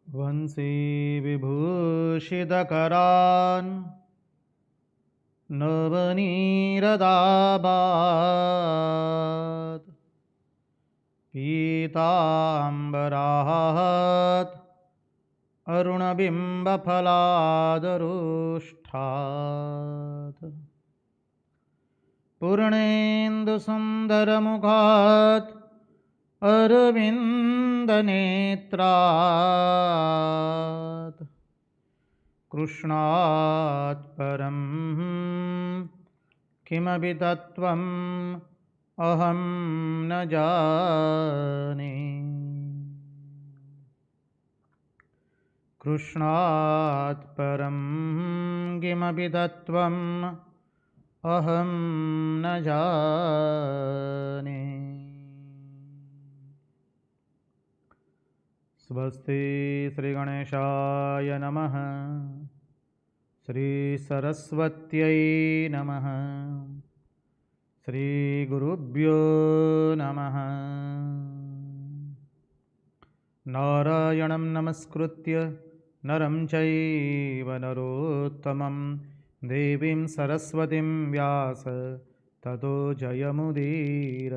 वंशी विभूषितकरान् नवनीरदाभात् पीताम्बरात् अरुणबिम्बफलादरुष्ठात् पूर्णेन्दुसुन्दरमुखात् अरविन्दनेत्रात् कृष्णात् परं किमपि तत्त्वम् अहं न जाने। कृष्णात् परं किमपि तत्त्वम् अहं न जाने। स्वस्ति श्रीगणेशाय नमः। श्रीसरस्वत्यै नमः। श्रीगुरुभ्यो नमः। नारायणं नमस्कृत्य नरं चैव नरोत्तमं देवीं सरस्वतीं व्यास ततो जयमुदीरयेत्।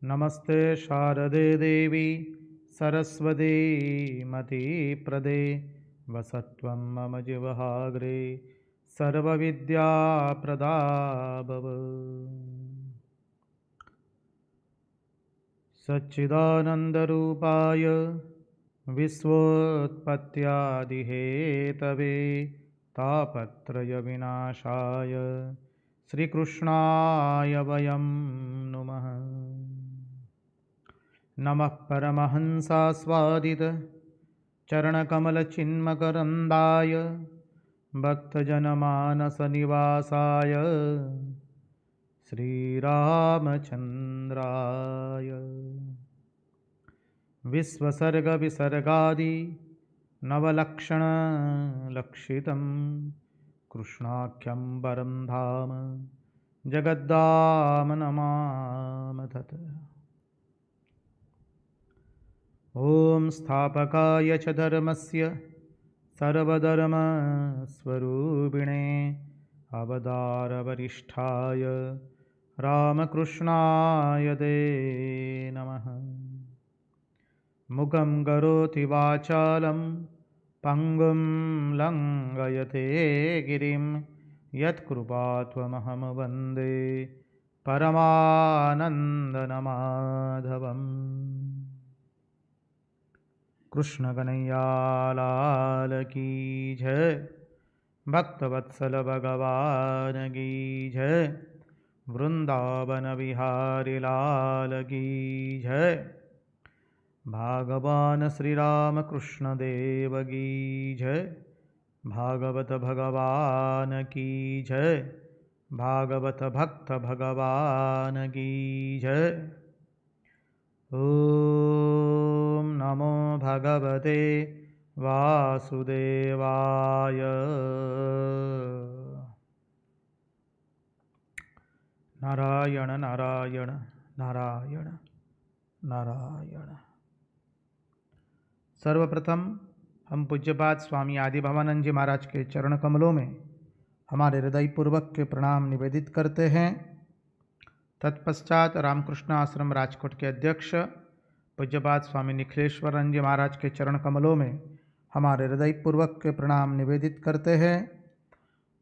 नमस्ते शारदे देवी सरस्वती मतिप्रदे वसत्वं मम जिह्वाग्रे सर्वविद्याप्रदा भव। सच्चिदानन्दरूपाय विश्वोत्पत्त्यादिहेतवे तापत्रयविनाशाय श्रीकृष्णाय वयं नुमः। नमः परमहंसास्वादित चरणकमलचिन्मकरन्दाय भक्तजनमानसनिवासाय श्रीरामचन्द्राय विश्वसर्गविसर्गादि नवलक्षणलक्षितं कृष्णाख्यं परं धाम जगद्धाम नमामि तत्। ॐ स्थापकाय च धर्मस्य सर्वधर्मस्वरूपिणे अवतारवरिष्ठाय रामकृष्णाय ते नमः। मुखं करोति वाचालं पङ्गुं लङ्घयते गिरिं यत्कृपात्वमहं वन्दे परमानन्दमाधवम्। कृष्ण कन्हैया लाल की जय। भक्तवत्सल भगवान की जय। वृंदावन बिहारी लाल की जय। भगवान श्री राम कृष्ण देव की जय। भागवत भगवान की जय। भागवत भक्त भगवान की जय। ॐ नमो भगवते वासुदेवाय। नारायण नारायण नारायण नारायण। सर्वप्रथम हम पूज्यपाद स्वामी आदि भवानंद जी महाराज के चरण कमलों में हमारे हृदयपूर्वक के प्रणाम निवेदित करते हैं। तत्पश्चात रामकृष्ण आश्रम राजकोट के अध्यक्ष पूज्यपाद स्वामी निखिलेश्वरन जी महाराज के चरण कमलों में हमारे हृदयपूर्वक के प्रणाम निवेदित करते हैं।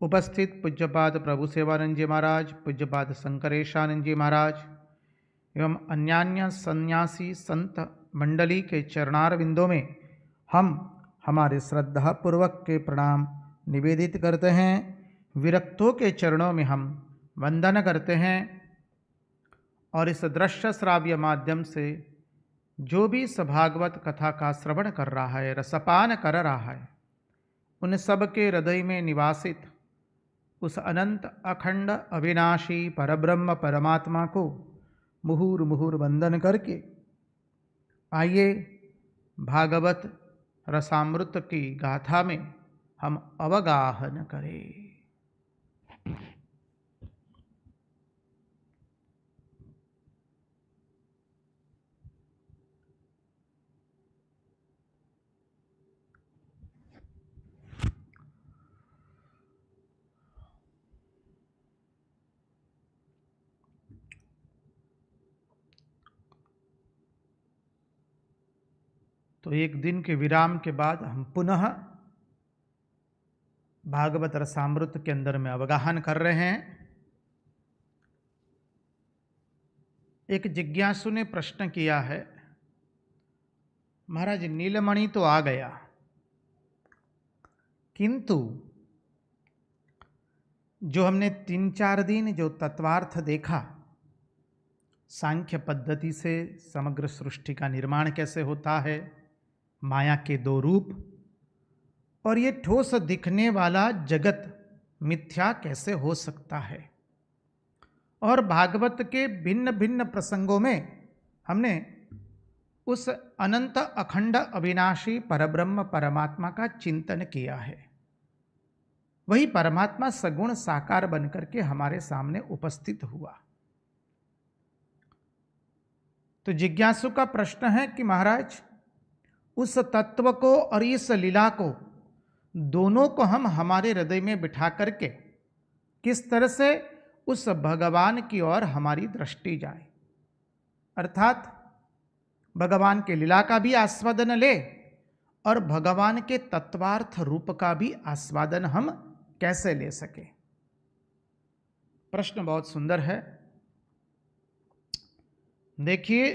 उपस्थित पूज्यपाद प्रभु सेवानंद जी महाराज, पूज्यपाद शंकरेशानंद जी महाराज एवं अन्यान्य सन्यासी संत मंडली के चरणारविंदों में हम हमारे श्रद्धापूर्वक के प्रणाम निवेदित करते हैं। विरक्तों के चरणों में हम वंदन करते हैं और इस दृश्य श्राव्य माध्यम से जो भी सभागवत कथा का श्रवण कर रहा है, रसपान कर रहा है, उन सब के हृदय में निवासित उस अनंत अखंड अविनाशी परब्रह्म परमात्मा को मुहुर मुहुर वंदन करके आइए भागवत रसामृत की गाथा में हम अवगाहन करें। तो एक दिन के विराम के बाद हम पुनः भागवत रसामृत के अंदर में अवगाहन कर रहे हैं। एक जिज्ञासु ने प्रश्न किया है, महाराज नीलमणि तो आ गया, किंतु जो हमने 3-4 दिन जो तत्वार्थ देखा, सांख्य पद्धति से समग्र सृष्टि का निर्माण कैसे होता है, माया के 2 रूप, और ये ठोस दिखने वाला जगत मिथ्या कैसे हो सकता है, और भागवत के भिन्न भिन्न प्रसंगों में हमने उस अनंत अखंड अविनाशी परब्रह्म परमात्मा का चिंतन किया है। वही परमात्मा सगुण साकार बनकर के हमारे सामने उपस्थित हुआ। तो जिज्ञासु का प्रश्न है कि महाराज उस तत्व को और इस लीला को दोनों को हम हमारे हृदय में बिठा करके किस तरह से उस भगवान की ओर हमारी दृष्टि जाए, अर्थात भगवान के लीला का भी आस्वादन ले और भगवान के तत्वार्थ रूप का भी आस्वादन हम कैसे ले सके। प्रश्न बहुत सुंदर है। देखिए,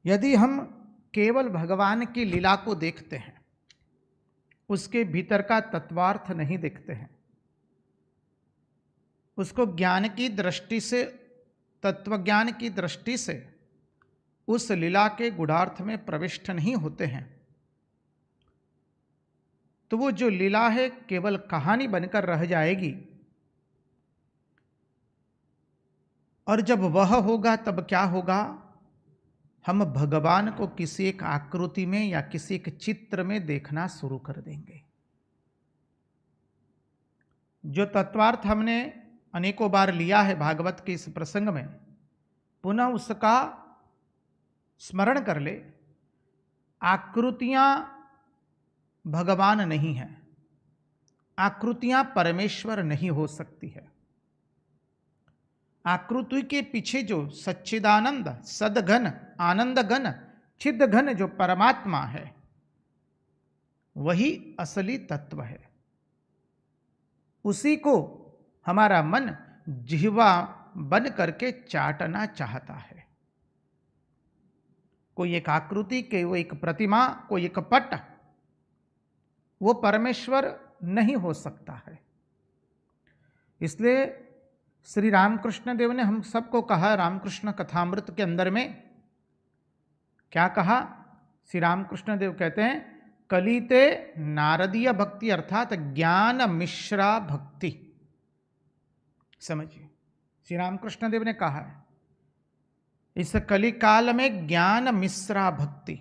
यदि हम केवल भगवान की लीला को देखते हैं, उसके भीतर का तत्वार्थ नहीं देखते हैं, उसको ज्ञान की दृष्टि से, तत्वज्ञान की दृष्टि से उस लीला के गूढ़ार्थ में प्रविष्ट नहीं होते हैं, तो वो जो लीला है केवल कहानी बनकर रह जाएगी। और जब वह होगा तब क्या होगा, हम भगवान को किसी एक आकृति में या किसी एक चित्र में देखना शुरू कर देंगे। जो तत्वार्थ हमने अनेकों बार लिया है भागवत के इस प्रसंग में, पुनः उसका स्मरण कर ले। आकृतियां भगवान नहीं है, आकृतियां परमेश्वर नहीं हो सकती है। आकृति के पीछे जो सच्चिदानंद सदघन आनंद घन चिद घन जो परमात्मा है, वही असली तत्व है। उसी को हमारा मन जिह्वा बन करके चाटना चाहता है। कोई एक आकृति, कोई एक प्रतिमा, कोई एक पट, वो परमेश्वर नहीं हो सकता है। इसलिए श्री रामकृष्ण देव ने हम सबको कहा, रामकृष्ण कथामृत के अंदर में क्या कहा? श्री रामकृष्ण देव कहते हैं, कलिते नारदीय भक्ति अर्थात ज्ञान मिश्रा भक्ति। समझिए, श्री रामकृष्ण देव ने कहा है इस कली काल में ज्ञान मिश्रा भक्ति।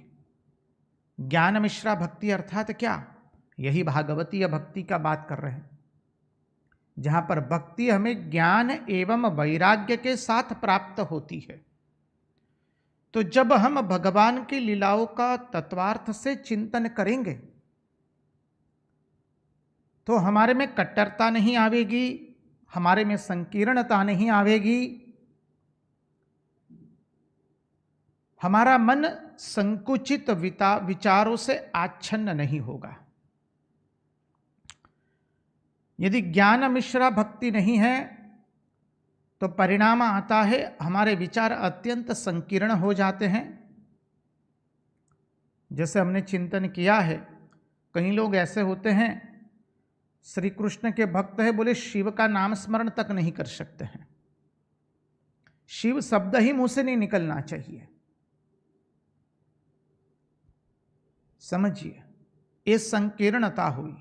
ज्ञान मिश्रा भक्ति अर्थात क्या? यही भागवतीय भक्ति का बात कर रहे हैं, जहां पर भक्ति हमें ज्ञान एवं वैराग्य के साथ प्राप्त होती है। तो जब हम भगवान की लीलाओं का तत्वार्थ से चिंतन करेंगे तो हमारे में कट्टरता नहीं आवेगी, हमारे में संकीर्णता नहीं आवेगी, हमारा मन संकुचित विचारों से आच्छन्न नहीं होगा। यदि ज्ञान मिश्रा भक्ति नहीं है तो परिणाम आता है हमारे विचार अत्यंत संकीर्ण हो जाते हैं। जैसे हमने चिंतन किया है, कई लोग ऐसे होते हैं श्री कृष्ण के भक्त है, बोले शिव का नाम स्मरण तक नहीं कर सकते हैं, शिव शब्द ही मुंह से नहीं निकलना चाहिए। समझिए, ये संकीर्णता हुई।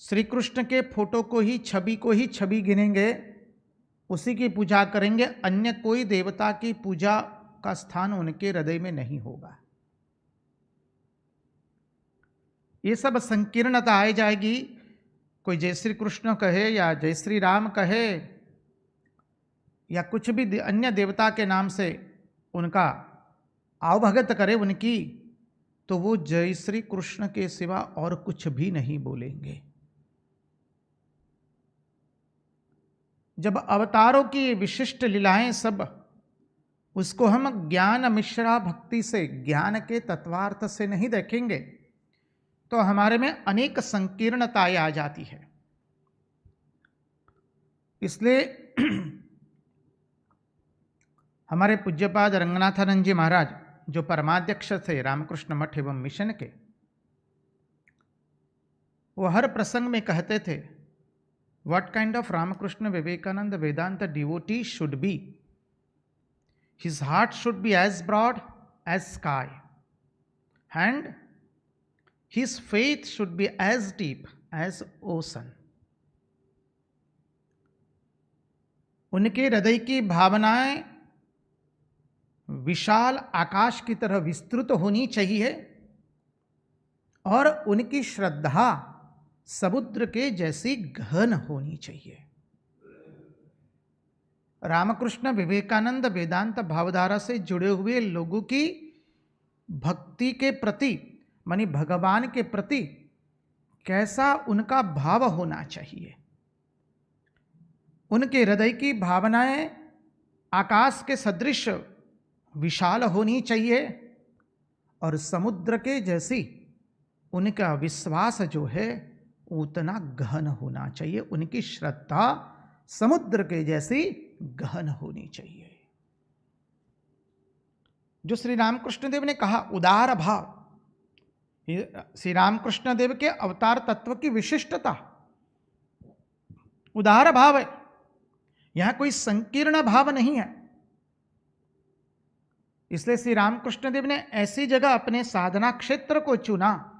श्री कृष्ण के फोटो को ही, छवि को ही छवि गिनेंगे, उसी की पूजा करेंगे, अन्य कोई देवता की पूजा का स्थान उनके हृदय में नहीं होगा। ये सब संकीर्णता आ जाएगी। कोई जय श्री कृष्ण कहे या जय श्री राम कहे या कुछ भी अन्य देवता के नाम से उनका आवभगत करे उनकी, तो वो जय श्री कृष्ण के सिवा और कुछ भी नहीं बोलेंगे। जब अवतारों की विशिष्ट लीलाएं सब उसको हम ज्ञान मिश्रा भक्ति से, ज्ञान के तत्वार्थ से नहीं देखेंगे तो हमारे में अनेक संकीर्णताएं आ जाती है। इसलिए हमारे पूज्यपाद रंगनाथानंद जी महाराज, जो परमाध्यक्ष थे रामकृष्ण मठ एवं मिशन के, वो हर प्रसंग में कहते थे, what kind of Ramakrishna Vivekananda Vedanta devotee should be, his heart should be as broad as sky and his faith should be as deep as ocean. उनके हृदय की भावनाएं विशाल आकाश की तरह विस्तृत होनी चाहिए और उनकी श्रद्धा समुद्र के जैसी गहन होनी चाहिए। रामकृष्ण विवेकानंद वेदांत भावधारा से जुड़े हुए लोगों की भक्ति के प्रति, मानी भगवान के प्रति कैसा उनका भाव होना चाहिए। उनके हृदय की भावनाएं आकाश के सदृश विशाल होनी चाहिए और समुद्र के जैसी उनका विश्वास जो है उतना गहन होना चाहिए। उनकी श्रद्धा समुद्र के जैसी गहन होनी चाहिए। जो श्री रामकृष्ण देव ने कहा उदार भाव, श्री रामकृष्ण देव के अवतार तत्व की विशिष्टता उदार भाव है। यहां कोई संकीर्ण भाव नहीं है। इसलिए श्री रामकृष्ण देव ने ऐसी जगह अपने साधना क्षेत्र को चुना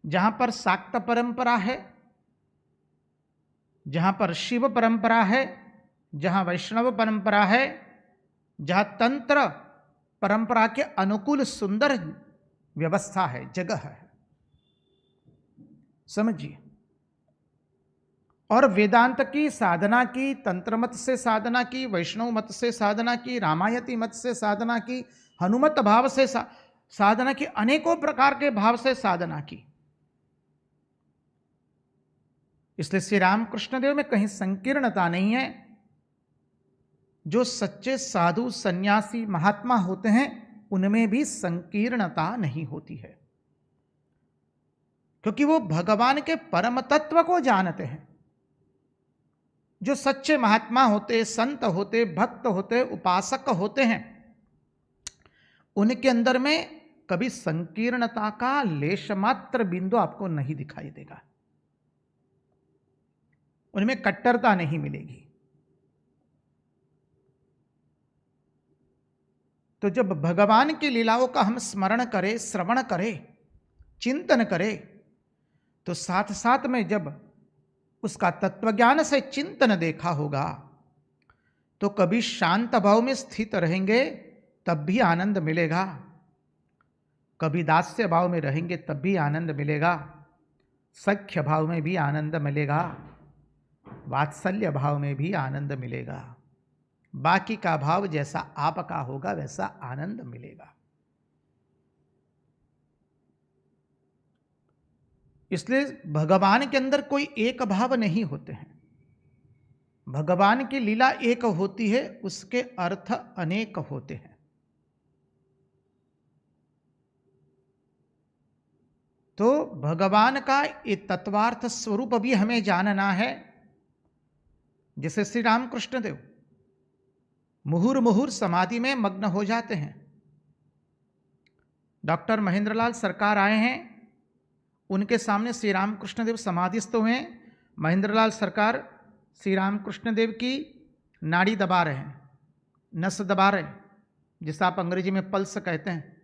जहां पर शाक्त परंपरा है, जहां पर शिव परंपरा है, जहां वैष्णव परंपरा है, जहां तंत्र परंपरा के अनुकूल सुंदर व्यवस्था है, जगह है। समझिए। और वेदांत की साधना की, तंत्र मत से साधना की, वैष्णव मत से साधना की, रामायती मत से साधना की, हनुमत भाव से साधना की, अनेकों प्रकार के भाव से साधना की। इसलिए श्री रामकृष्ण देव में कहीं संकीर्णता नहीं है। जो सच्चे साधु सन्यासी महात्मा होते हैं उनमें भी संकीर्णता नहीं होती है, क्योंकि वो भगवान के परम तत्व को जानते हैं। जो सच्चे महात्मा होते, संत होते, भक्त होते, उपासक होते हैं, उनके अंदर में कभी संकीर्णता का लेश मात्र बिंदु आपको नहीं दिखाई देगा। उनमें कट्टरता नहीं मिलेगी। तो जब भगवान की लीलाओं का हम स्मरण करें, श्रवण करें, चिंतन करें, तो साथ साथ में जब उसका तत्वज्ञान से चिंतन देखा होगा तो कभी शांत भाव में स्थित रहेंगे तब भी आनंद मिलेगा, कभी दास्य भाव में रहेंगे तब भी आनंद मिलेगा, सख्य भाव में भी आनंद मिलेगा, वात्सल्य भाव में भी आनंद मिलेगा। बाकी का भाव जैसा आपका होगा वैसा आनंद मिलेगा। इसलिए भगवान के अंदर कोई एक भाव नहीं होते हैं। भगवान की लीला एक होती है, उसके अर्थ अनेक होते हैं। तो भगवान का ये तत्वार्थ स्वरूप भी हमें जानना है। जैसे श्री रामकृष्ण देव मुहुर्मुहुर समाधि में मग्न हो जाते हैं। डॉक्टर महेंद्रलाल सरकार आए हैं, उनके सामने श्री रामकृष्ण देव समाधिस्थ हुए। महेंद्रलाल सरकार श्री रामकृष्ण देव की नाड़ी दबा रहे हैं, नस दबा रहे हैं, जिसे आप अंग्रेजी में पल्स कहते हैं।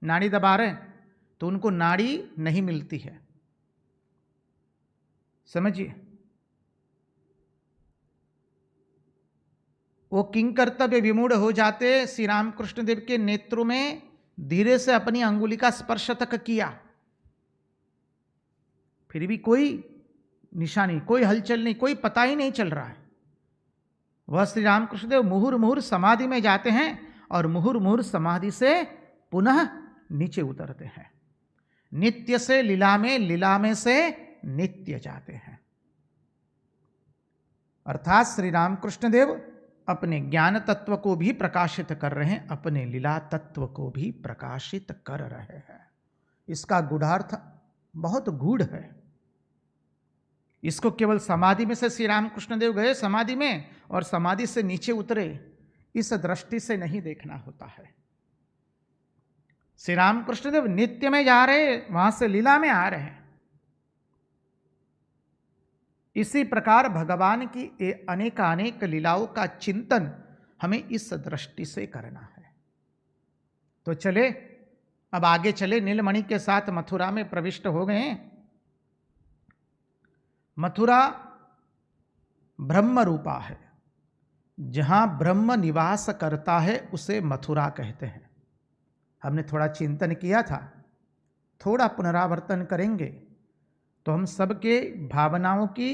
नाड़ी दबा रहे हैं तो उनको नाड़ी नहीं मिलती है। समझिए, वो किंकर्तव्य विमूढ़ हो जाते। श्री रामकृष्ण देव के नेत्रों में धीरे से अपनी अंगुली का स्पर्श तक किया, फिर भी कोई निशानी, कोई हलचल नहीं, कोई पता ही नहीं चल रहा है। वह श्री रामकृष्ण देव मुहुर्मुहुर समाधि में जाते हैं और मुहुर्मुहुर समाधि से पुनः नीचे उतरते हैं। नित्य से लीला में, लीला में से नित्य जाते हैं। अर्थात श्री रामकृष्ण देव अपने ज्ञान तत्व को भी प्रकाशित कर रहे हैं, अपने लीला तत्व को भी प्रकाशित कर रहे हैं। इसका गूढ़ार्थ बहुत गूढ़ है। इसको केवल समाधि में से श्री रामकृष्ण देव गए समाधि में और समाधि से नीचे उतरे, इस दृष्टि से नहीं देखना होता है। श्री रामकृष्ण देव नित्य में जा रहे, वहां से लीला में आ रहे हैं। इसी प्रकार भगवान की अनेकानेक लीलाओं का चिंतन हमें इस दृष्टि से करना है। तो चले, अब आगे चले। नीलमणि के साथ मथुरा में प्रविष्ट हो गए हैं। मथुरा ब्रह्म रूपा है। जहां ब्रह्म निवास करता है उसे मथुरा कहते हैं। हमने थोड़ा चिंतन किया था, थोड़ा पुनरावर्तन करेंगे तो हम सबके भावनाओं की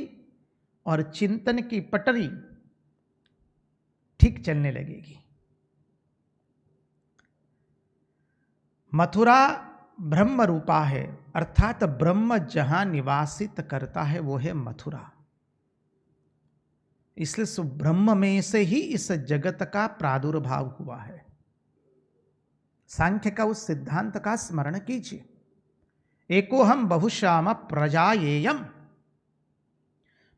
और चिंतन की पटरी ठीक चलने लगेगी। मथुरा ब्रह्म रूपा है, अर्थात ब्रह्म जहां निवासित करता है वो है मथुरा। इसलिए सो ब्रह्म में से ही इस जगत का प्रादुर्भाव हुआ है। सांख्य का उस सिद्धांत का स्मरण कीजिए। एकोहम बहुश्याम प्रजायेयम,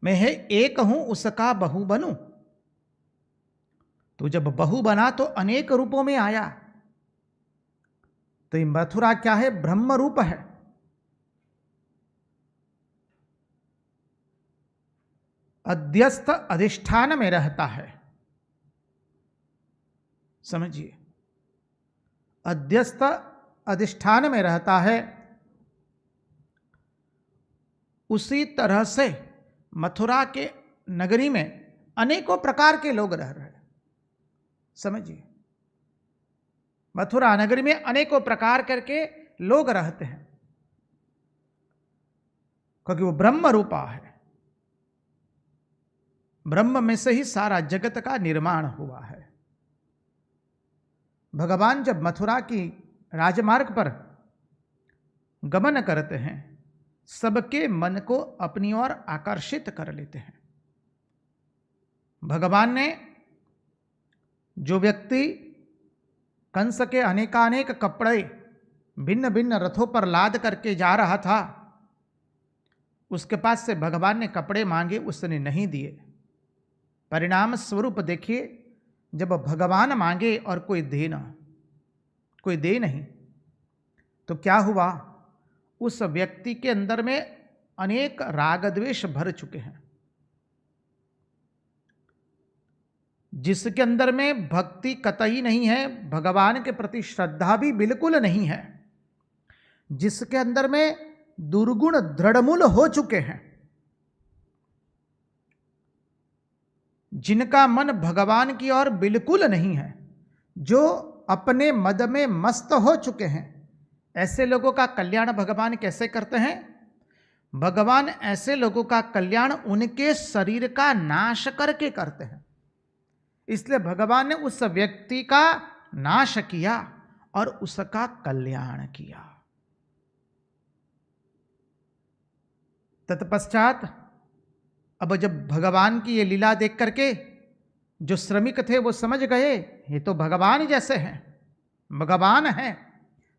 मैं है एक हूं उसका बहु बनूं। तो जब बहु बना तो अनेक रूपों में आया। तो ये मथुरा क्या है? ब्रह्म रूप है। अध्यस्थ अधिष्ठान में रहता है। समझिए, अध्यस्थ अधिष्ठान में रहता है। उसी तरह से मथुरा के नगरी में अनेकों प्रकार के लोग रह रहे हैं। समझिए, मथुरा नगरी में अनेकों प्रकार करके लोग रहते हैं, क्योंकि वो ब्रह्म रूपा है। ब्रह्म में से ही सारा जगत का निर्माण हुआ है। भगवान जब मथुरा की राजमार्ग पर गमन करते हैं, सबके मन को अपनी ओर आकर्षित कर लेते हैं। भगवान ने जो व्यक्ति कंस के अनेकानेक कपड़े भिन्न भिन्न रथों पर लाद करके जा रहा था, उसके पास से भगवान ने कपड़े मांगे, उसने नहीं दिए। परिणाम स्वरूप देखिए, जब भगवान मांगे और कोई दे नहीं, तो क्या हुआ? उस व्यक्ति के अंदर में अनेक राग द्वेष भर चुके हैं। जिसके अंदर में भक्ति कतई नहीं है, भगवान के प्रति श्रद्धा भी बिल्कुल नहीं है, जिसके अंदर में दुर्गुण दृढ़मूल हो चुके हैं, जिनका मन भगवान की ओर बिल्कुल नहीं है, जो अपने मद में मस्त हो चुके हैं, ऐसे लोगों का कल्याण भगवान कैसे करते हैं? भगवान ऐसे लोगों का कल्याण उनके शरीर का नाश करके करते हैं। इसलिए भगवान ने उस व्यक्ति का नाश किया और उसका कल्याण किया। तत्पश्चात अब जब भगवान की ये लीला देख करके जो श्रमिक थे वो समझ गए, ये तो भगवान जैसे हैं, भगवान हैं।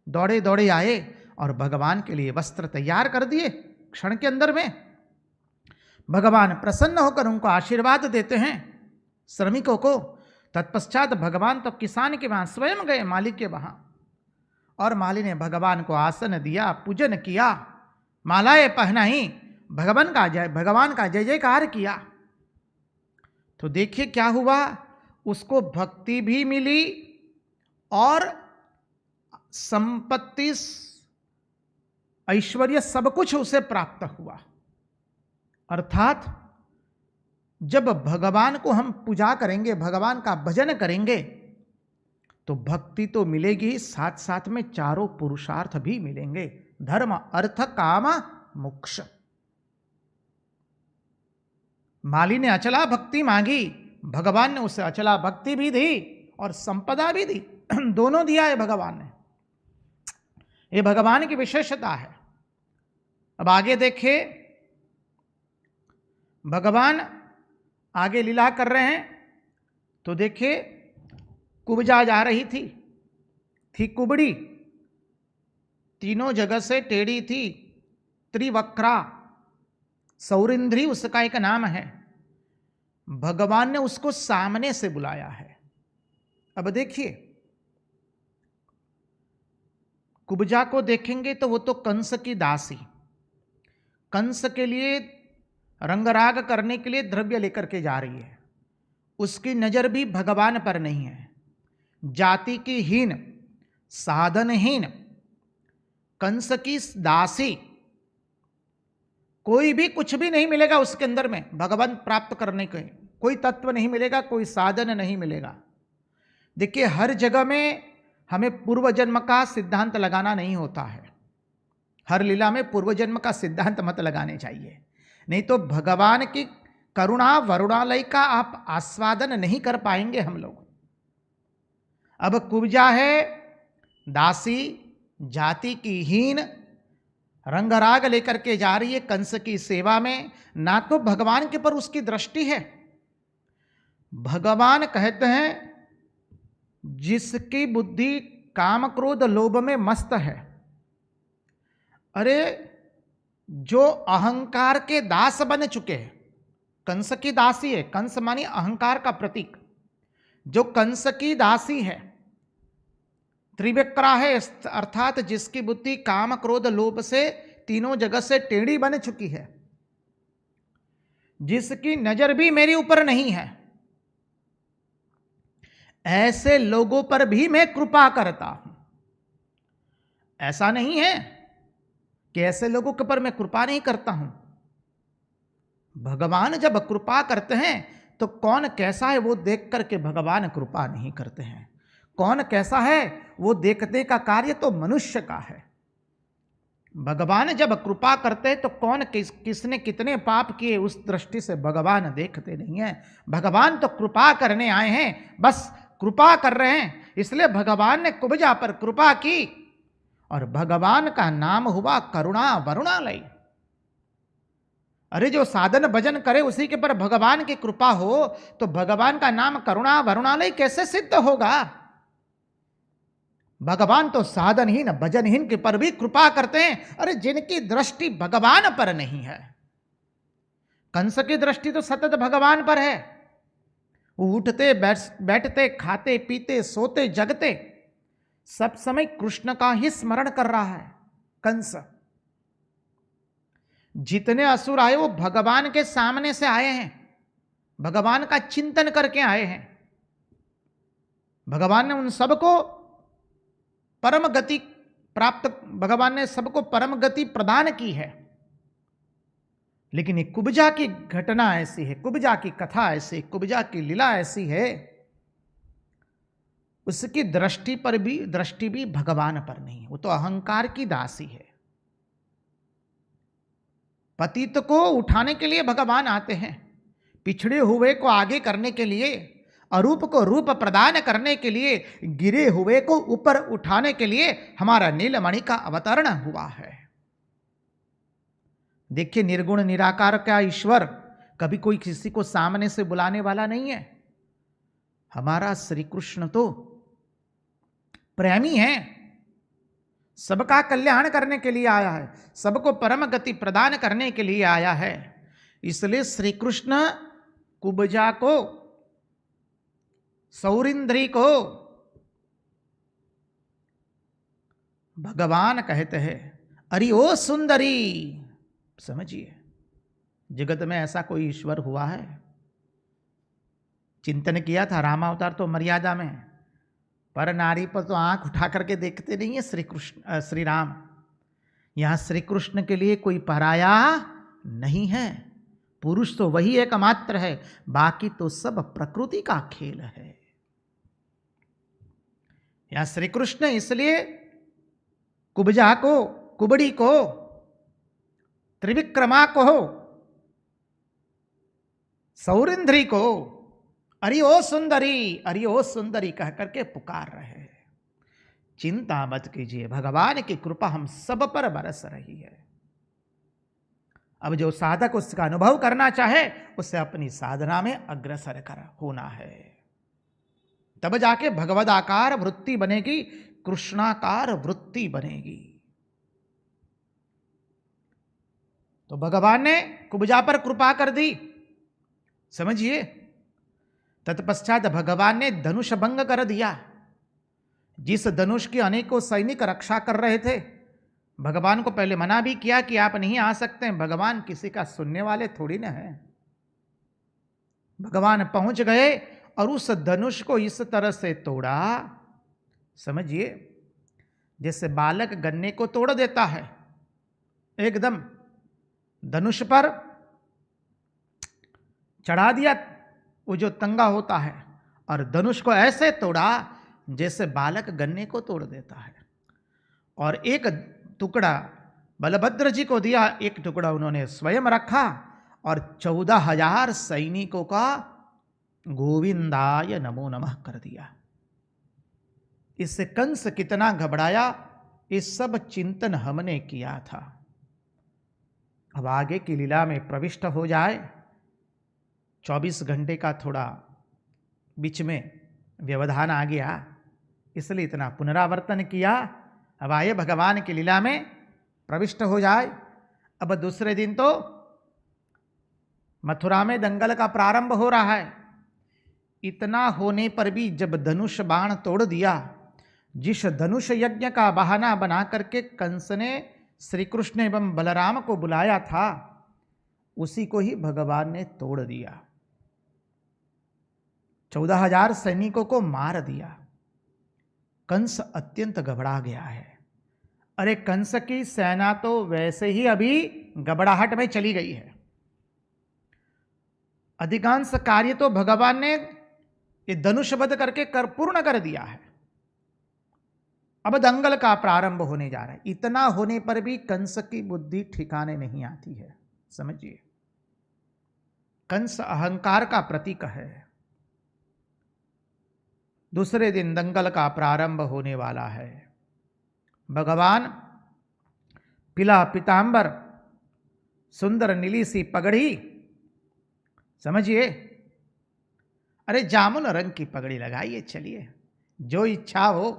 दौड़े दौड़े आए और भगवान के लिए वस्त्र तैयार कर दिए क्षण के अंदर में। भगवान प्रसन्न होकर उनको आशीर्वाद देते हैं श्रमिकों को। तत्पश्चात भगवान तो किसान के वहां स्वयं गए, माली के वहां, और माली ने भगवान को आसन दिया, पूजन किया, मालाएं पहनाई, भगवान का जय जयकार किया। तो देखिए क्या हुआ, उसको भक्ति भी मिली और संपत्ति ऐश्वर्य सब कुछ उसे प्राप्त हुआ। अर्थात जब भगवान को हम पूजा करेंगे, भगवान का भजन करेंगे, तो भक्ति तो मिलेगी, साथ साथ में चारों पुरुषार्थ भी मिलेंगे, धर्म अर्थ काम मोक्ष। माली ने अचला भक्ति मांगी, भगवान ने उसे अचला भक्ति भी दी और संपदा भी दी, दोनों दिया है भगवान ने। ये भगवान की विशेषता है। अब आगे देखिए, भगवान आगे लीला कर रहे हैं, तो देखिए कुब्जा जा रही थी कुबड़ी, तीनों जगह से टेढ़ी थी, त्रिवक्रा, सौरिंद्री उसका एक नाम है। भगवान ने उसको सामने से बुलाया है। अब देखिए कुब्जा को देखेंगे तो वो तो कंस की दासी, कंस के लिए रंगराग करने के लिए द्रव्य लेकर के जा रही है। उसकी नजर भी भगवान पर नहीं है। जाति की हीन, साधनहीन कंस की दासी, कोई भी कुछ भी नहीं मिलेगा उसके अंदर में भगवान प्राप्त करने के, कोई तत्व नहीं मिलेगा, कोई साधन नहीं मिलेगा। देखिए हर जगह में हमें पूर्व जन्म का सिद्धांत लगाना नहीं होता है। हर लीला में पूर्व जन्म का सिद्धांत मत लगाने चाहिए, नहीं तो भगवान की करुणा वरुणालय का आप आस्वादन नहीं कर पाएंगे हम लोग। अब कुब्जा है दासी, जाति की हीन, रंगराग लेकर के जा रही है कंस की सेवा में। ना तो भगवान के पर उसकी दृष्टि है। भगवान कहते हैं जिसकी बुद्धि काम क्रोध लोभ में मस्त है, अरे जो अहंकार के दास बन चुके हैं, कंस की दासी है, कंस मानी अहंकार का प्रतीक, जो कंस की दासी है, त्रिविक्रा है, अर्थात जिसकी बुद्धि काम क्रोध लोभ से तीनों जगत से टेढ़ी बन चुकी है, जिसकी नजर भी मेरे ऊपर नहीं है, ऐसे लोगों पर भी मैं कृपा करता हूं। ऐसा नहीं है कि ऐसे लोगों के पर मैं कृपा नहीं करता हूं। भगवान जब कृपा करते हैं तो कौन कैसा है वो देख करके भगवान कृपा नहीं करते हैं। कौन कैसा है वो देखने का कार्य तो मनुष्य का है। भगवान जब कृपा करते हैं तो कौन किसने कितने पाप किए उस दृष्टि से भगवान देखते नहीं है। भगवान तो कृपा करने आए हैं, बस कृपा कर रहे हैं। इसलिए भगवान ने कुब्जा पर कृपा की और भगवान का नाम हुआ करुणा वरुणालय। अरे जो साधन भजन करे उसी के पर भगवान की कृपा हो तो भगवान का नाम करुणा वरुणालय कैसे सिद्ध होगा। भगवान तो साधनहीन भजनहीन के पर भी कृपा करते हैं। अरे जिनकी दृष्टि भगवान पर नहीं है, कंस की दृष्टि तो सतत भगवान पर है। उठते बैठते खाते पीते सोते जगते सब समय कृष्ण का ही स्मरण कर रहा है कंस। जितने असुर आए वो भगवान के सामने से आए हैं, भगवान का चिंतन करके आए हैं। भगवान ने उन सबको परम गति प्राप्त, भगवान ने सबको परम गति प्रदान की है। लेकिन कुब्जा की घटना ऐसी है, कुब्जा की कथा ऐसी, कुब्जा की लीला ऐसी है, उसकी दृष्टि भी भगवान पर नहीं है। वो तो अहंकार की दासी है। पतित को उठाने के लिए भगवान आते हैं, पिछड़े हुए को आगे करने के लिए, अरूप को रूप प्रदान करने के लिए, गिरे हुए को ऊपर उठाने के लिए हमारा नीलमणि का अवतरण हुआ है। देखिए निर्गुण निराकार का ईश्वर कभी कोई किसी को सामने से बुलाने वाला नहीं है। हमारा श्री कृष्ण तो प्रेमी है, सबका कल्याण करने के लिए आया है, सबको परम गति प्रदान करने के लिए आया है। इसलिए श्री कृष्ण कुब्जा को, सौरिंद्री को भगवान कहते हैं। अरे ओ सुंदरी, समझिए जगत में ऐसा कोई ईश्वर हुआ है? चिंतन किया था रामावतार तो मर्यादा में, पर नारी पर तो आंख उठा करके देखते नहीं है श्री कृष्ण श्री राम। यहां श्री कृष्ण के लिए कोई पराया नहीं है। पुरुष तो वही एकमात्र है, बाकी तो सब प्रकृति का खेल है। यहां श्री कृष्ण इसलिए कुब्जा को, कुबड़ी को, त्रिविक्रमा को, सौरिंद्री को अरे ओ सुंदरी कह करके पुकार रहे हैं। चिंता मत कीजिए, भगवान की कृपा हम सब पर बरस रही है। अब जो साधक उसका अनुभव करना चाहे उसे अपनी साधना में अग्रसर कर होना है। तब जाके भगवदाकार वृत्ति बनेगी, कृष्णाकार वृत्ति बनेगी। तो भगवान ने कुब्जा पर कृपा कर दी, समझिए। तत्पश्चात भगवान ने धनुष भंग कर दिया। जिस धनुष की अनेकों सैनिक रक्षा कर रहे थे, भगवान को पहले मना भी किया कि आप नहीं आ सकते हैं। भगवान किसी का सुनने वाले थोड़ी ना है। भगवान पहुंच गए और उस धनुष को इस तरह से तोड़ा, समझिए, जैसे बालक गन्ने को तोड़ देता है। एकदम धनुष पर चढ़ा दिया वो जो तंगा होता है, और धनुष को ऐसे तोड़ा जैसे बालक गन्ने को तोड़ देता है। और एक टुकड़ा बलभद्र जी को दिया, एक टुकड़ा उन्होंने स्वयं रखा, और 14,000 सैनिकों का गोविंदाय नमो नमः कर दिया। इससे कंस कितना घबराया, इस सब चिंतन हमने किया था। अब आगे की लीला में प्रविष्ट हो जाए। 24 घंटे का थोड़ा बीच में व्यवधान आ गया, इसलिए इतना पुनरावर्तन किया। अब आए भगवान की लीला में प्रविष्ट हो जाए। अब दूसरे दिन तो मथुरा में दंगल का प्रारंभ हो रहा है। इतना होने पर भी जब धनुष बाण तोड़ दिया, जिस धनुष यज्ञ का बहाना बना करके कंस ने श्री कृष्ण एवं बलराम को बुलाया था, उसी को ही भगवान ने तोड़ दिया। 14,000 सैनिकों को मार दिया। कंस अत्यंत घबरा गया है। अरे कंस की सेना तो वैसे ही अभी घबराहट में चली गई है। अधिकांश कार्य तो भगवान ने ये धनुषवध करके पूर्ण कर दिया है। अब दंगल का प्रारंभ होने जा रहा है। इतना होने पर भी कंस की बुद्धि ठिकाने नहीं आती है, समझिए। कंस अहंकार का प्रतीक है। दूसरे दिन दंगल का प्रारंभ होने वाला है। भगवान पीला पीतांबर, सुंदर नीली सी पगड़ी, समझिए। अरे जामुन रंग की पगड़ी लगाइए, चलिए, जो इच्छा हो।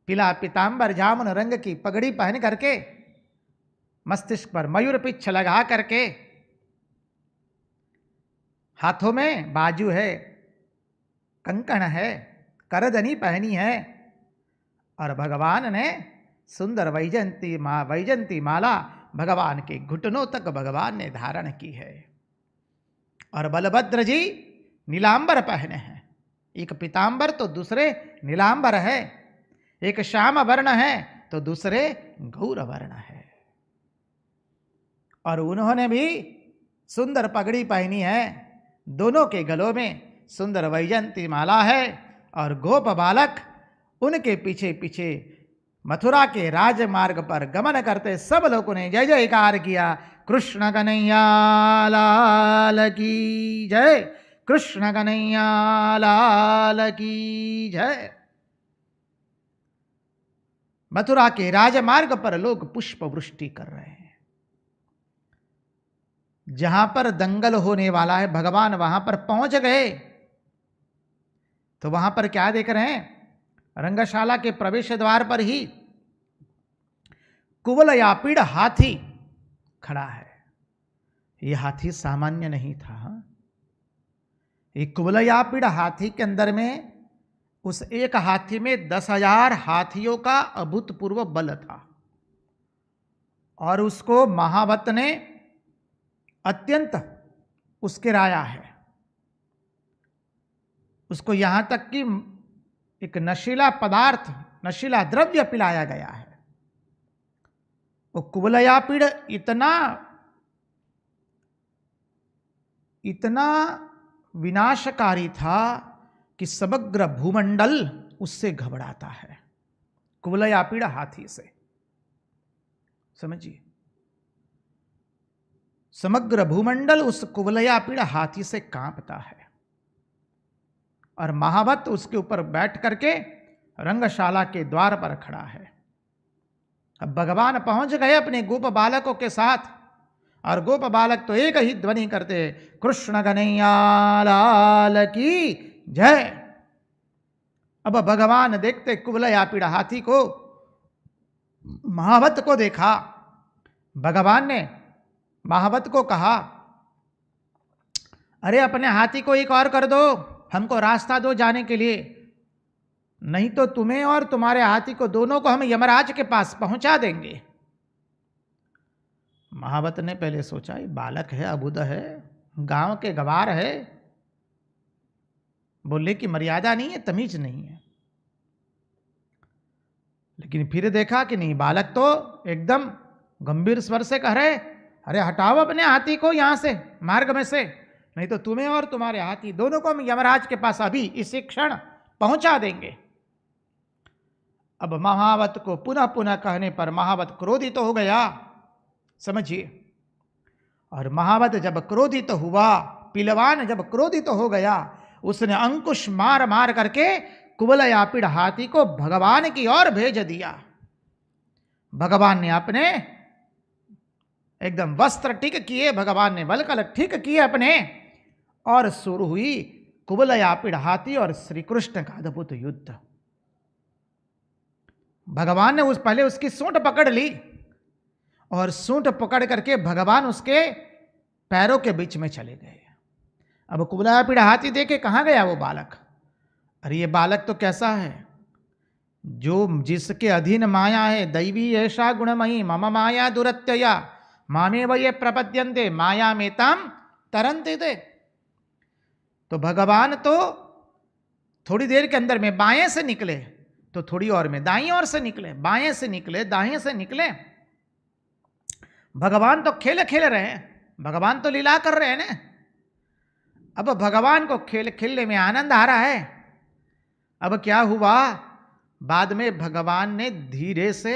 पीला पीतांबर जामुन रंग की पगड़ी पहन करके, मस्तिष्क पर मयूर पिच्छ लगा करके, हाथों में बाजू है, कंकण है, करदनी पहनी है, और भगवान ने सुंदर वैजंती माला भगवान के घुटनों तक भगवान ने धारण की है। और बलभद्र जी नीलांबर पहने हैं। एक पीतांबर तो दूसरे नीलांबर है, एक श्याम वर्ण है तो दूसरे गौर वर्ण है। और उन्होंने भी सुंदर पगड़ी पहनी है। दोनों के गलों में सुंदर वैजंती माला है, और गोप बालक उनके पीछे पीछे मथुरा के राजमार्ग पर गमन करते सब लोगों ने जय जयकार किया। कृष्ण कन्हैया लाल की जय, कृष्ण कन्हैया लाल की जय। मथुरा के राजमार्ग पर लोग पुष्प वृष्टि कर रहे हैं। जहां पर दंगल होने वाला है, भगवान वहां पर पहुंच गए। तो वहां पर क्या देख रहे हैं? रंगशाला के प्रवेश द्वार पर ही कुवलयापीड़ हाथी खड़ा है। यह हाथी सामान्य नहीं था। ये कुवलयापीड़ हाथी के अंदर में उस एक हाथी में 10,000 हाथियों का अभूतपूर्व बल था, और उसको महावत ने अत्यंत उस्किराया है। उसको यहां तक कि एक नशीला पदार्थ, नशीला द्रव्य पिलाया गया है। वो कुवलयापीड़ इतना विनाशकारी था कि समग्र भूमंडल उससे घबराता है। कुवलयापीड़ हाथी से, समझिए, समग्र भूमंडल उस कुवलयापीड़ हाथी से कांपता है। और महावत उसके ऊपर बैठ करके रंगशाला के द्वार पर खड़ा है। अब भगवान पहुंच गए अपने गोप बालकों के साथ, और गोप बालक तो एक ही ध्वनि करते, कृष्ण कन्हैया लाल की जय। अब भगवान देखते कुवलया पीड़ हाथी को, महावत को देखा। भगवान ने महावत को कहा, अरे अपने हाथी को एक और कर दो, हमको रास्ता दो जाने के लिए, नहीं तो तुम्हें और तुम्हारे हाथी को दोनों को हम यमराज के पास पहुंचा देंगे। महावत ने पहले सोचा, ये बालक है, अबुध है, गांव के गवार है, बोलने की मर्यादा नहीं है, तमीज नहीं है। लेकिन फिर देखा कि नहीं, बालक तो एकदम गंभीर स्वर से कह रहे, अरे हटाओ अपने हाथी को यहां से, मार्ग में से, नहीं तो तुम्हें और तुम्हारे हाथी दोनों को हम यमराज के पास अभी इसी क्षण पहुंचा देंगे। अब महावत को पुनः पुनः कहने पर महावत क्रोधित तो हो गया, समझिए। और महावत जब क्रोधित तो हुआ, पिलवान जब क्रोधित तो हो गया, उसने अंकुश मार मार करके कुवलया पीड़ हाथी को भगवान की ओर भेज दिया। भगवान ने अपने एकदम वस्त्र ठीक किए, भगवान ने वलकल ठीक किए अपने, और शुरू हुई कुवलया पीड़ हाथी और श्री कृष्ण का अद्भुत युद्ध। भगवान ने पहले उसकी सूंड पकड़ ली, और सूंड पकड़ करके भगवान उसके पैरों के बीच में चले गए। अब कुवलया पीड़ हाथी देखे कहां गया वो बालक, अरे ये बालक तो कैसा है, जो जिसके अधीन माया है, दैवी ऐसा गुणमयी, मम माया दुरत्यया मामेव ये प्रपद्यन्ते माया में ताम तरन्ते थे। तो भगवान तो थोड़ी देर के अंदर में बाएं से निकले, तो थोड़ी और में दाईं ओर से निकले, बाएं से निकले, दाएं से निकले। भगवान तो खेल खेल रहे हैं, भगवान तो लीला कर रहे हैं ना। अब भगवान को खेल खेलने में आनंद आ रहा है। अब क्या हुआ, बाद में भगवान ने धीरे से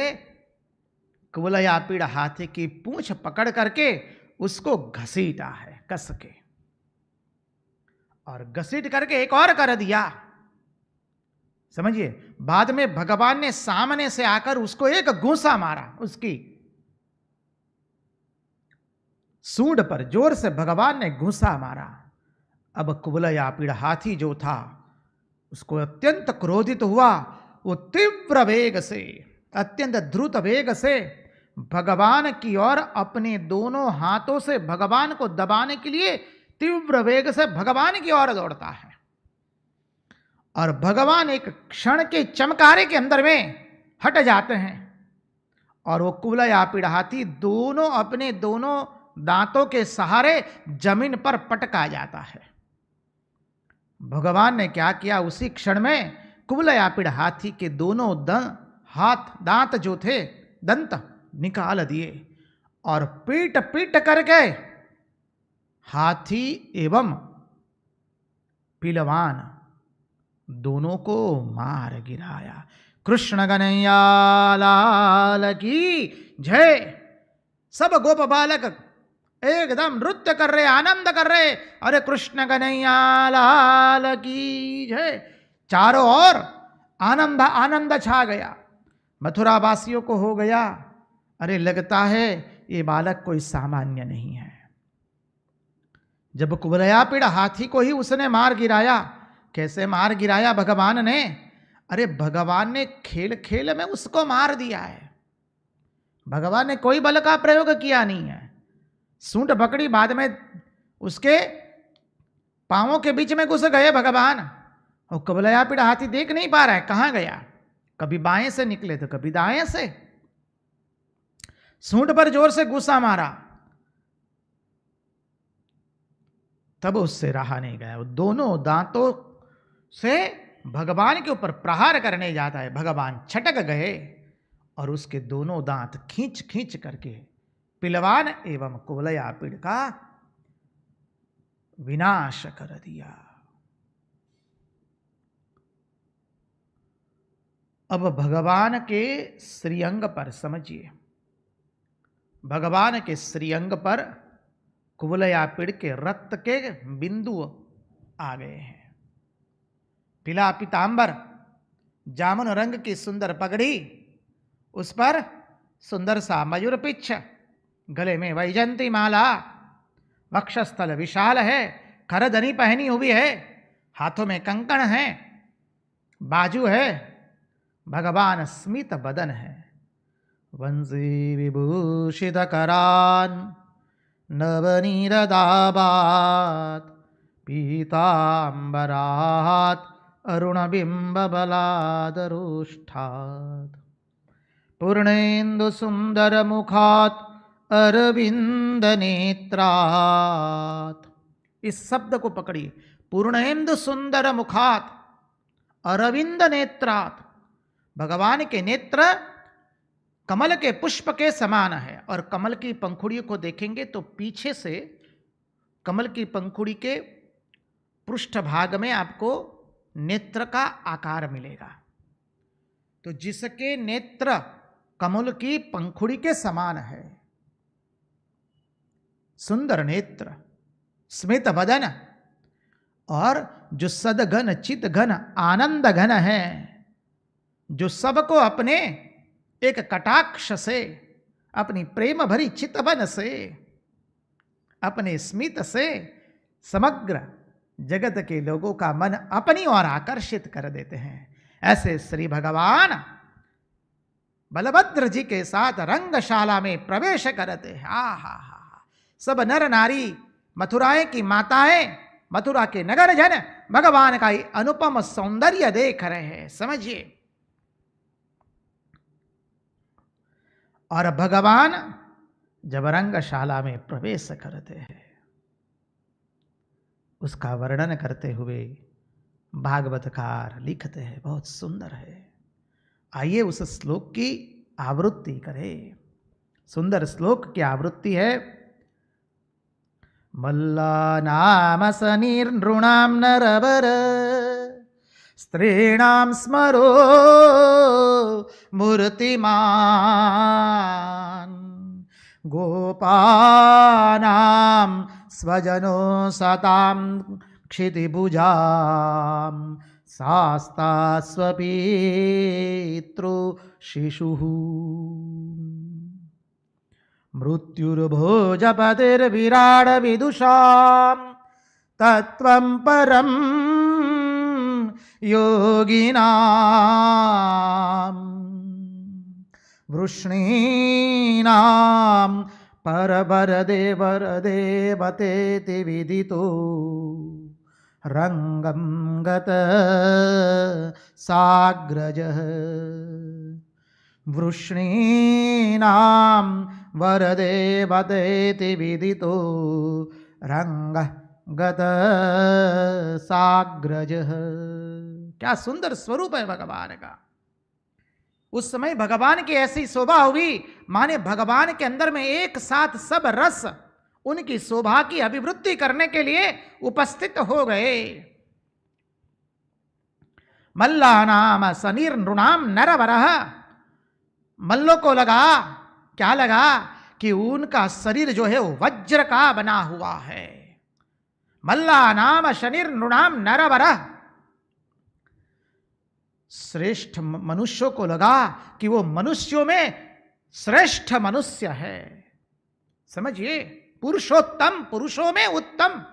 कुवलया पीड़ हाथी की पूंछ पकड़ करके उसको घसीटा है, कस के, और घसीट करके एक और कर दिया, समझिए। बाद में भगवान ने सामने से आकर उसको एक घूंसा मारा, उसकी सूंड पर जोर से भगवान ने घूंसा मारा। अब कुवलया पीड़ हाथी जो था उसको अत्यंत क्रोधित हुआ, वो तीव्र वेग से, अत्यंत द्रुत वेग से भगवान की ओर अपने दोनों हाथों से भगवान को दबाने के लिए तीव्र वेग से भगवान की ओर दौड़ता है। और भगवान एक क्षण के चमकारे के अंदर में हट जाते हैं, और वो कुवलया पीड़ हाथी दोनों अपने दोनों दांतों के सहारे जमीन पर पटका जाता है। भगवान ने क्या किया, उसी क्षण में कुवलया पीड़ हाथी के दोनों दांत जो थे, दंत निकाल दिए, और पीट पीट करके हाथी एवं पिलवान दोनों को मार गिराया। कृष्ण कन्हैया लाल की जय। सब गोप बालक एकदम नृत्य कर रहे, आनंद कर रहे, अरे कृष्ण कन्हैया लाल की जय। चारों ओर आनंद आनंद छा गया। मथुरा वासियों को हो गया, अरे लगता है ये बालक कोई सामान्य नहीं है। जब कुवलया पीड़ हाथी को ही उसने मार गिराया, कैसे मार गिराया भगवान ने, अरे भगवान ने खेल खेल में उसको मार दिया है। भगवान ने कोई बल का प्रयोग किया नहीं है। सूंड पकड़ी, बाद में उसके पांवों के बीच में घुस गए भगवान, और कुवलया पीड़ हाथी देख नहीं पा रहा है कहां गया। कभी बाएं से निकले तो कभी दाएं से, सूंड पर जोर से गुस्सा मारा, तब उससे रहा नहीं गया। वो दोनों दांतों से भगवान के ऊपर प्रहार करने जाता है। भगवान छटक गए और उसके दोनों दांत खींच खींच करके पिलवान एवं कुवलया पीड़ का विनाश कर दिया। अब भगवान के श्रीअंग पर समझिए, भगवान के श्रीअंग पर कुवलया पीड़ के रक्त के बिंदु आ गए हैं। पीला पीतांबर, जामुन रंग की सुंदर पगड़ी, उस पर सुंदर सा मयूर पिच्छ, गले में वैजंती माला, वक्षस्थल विशाल है, करधनी पहनी हुई है, हाथों में कंकण है, बाजू है, भगवान स्मित बदन है। वंशी विभूषित करान नवनीरदाबात पीतांबरात अरुणबिंब बलादरुष्ठात् पूर्णेन्दु सुंदर मुखात अरविंद नेत्रात। इस शब्द को पकड़िए, पूर्णेन्दु सुंदर मुखात अरविंद नेत्रात। भगवान के नेत्र कमल के पुष्प के समान है, और कमल की पंखुड़ियों को देखेंगे तो पीछे से कमल की पंखुड़ी के पृष्ठभाग में आपको नेत्र का आकार मिलेगा। तो जिसके नेत्र कमल की पंखुड़ी के समान है, सुंदर नेत्र, स्मित बदन, और जो सदघन चित घन आनंद घन है, जो सबको अपने एक कटाक्ष से, अपनी प्रेम भरी चितवन से, अपने स्मित से समग्र जगत के लोगों का मन अपनी ओर आकर्षित कर देते हैं। ऐसे श्री भगवान बलभद्र जी के साथ रंगशाला में प्रवेश करते हैं। हा, सब नर नारी, मथुराएं की माताएं, मथुरा के नगर जन भगवान का ही अनुपम सौंदर्य देख रहे हैं, समझिए। और भगवान जब रंगशाला में प्रवेश करते हैं, उसका वर्णन करते हुए भागवतकार लिखते हैं, बहुत सुंदर है। आइए उस श्लोक की आवृत्ति करें। सुंदर श्लोक की आवृत्ति है। मल्लानाम सनिर्नृणाम नरवर स्त्रीणाम स्मरो मूर्तिमान गोपानां स्वजनो सतां क्षितिभुजां शास्ता स्वपितृ शिशुः मृत्युर्भोजपतिर्विराड विदुषां तत्त्वं परं योगिनां वृष्णीनां परवरदेवरदेवतेति विदितो रंगं गत साग्रजः वृष्णीनां वरदेवतेति विदितो रंगः गत साग्रजः। क्या सुंदर स्वरूप है भगवान का। उस समय भगवान की ऐसी शोभा हुई, माने भगवान के अंदर में एक साथ सब रस उनकी शोभा की अभिवृद्धि करने के लिए उपस्थित हो गए। मल्लानाम सनिर्नृणाम नरवरः, मल्लों को लगा, क्या लगा कि उनका शरीर जो है वो वज्र का बना हुआ है। मल्लानाम शनिर्नृणाम नरवरः, श्रेष्ठ मनुष्यों को लगा कि वो मनुष्यों में श्रेष्ठ मनुष्य है। समझिए, पुरुषोत्तम, पुरुषों में उत्तम।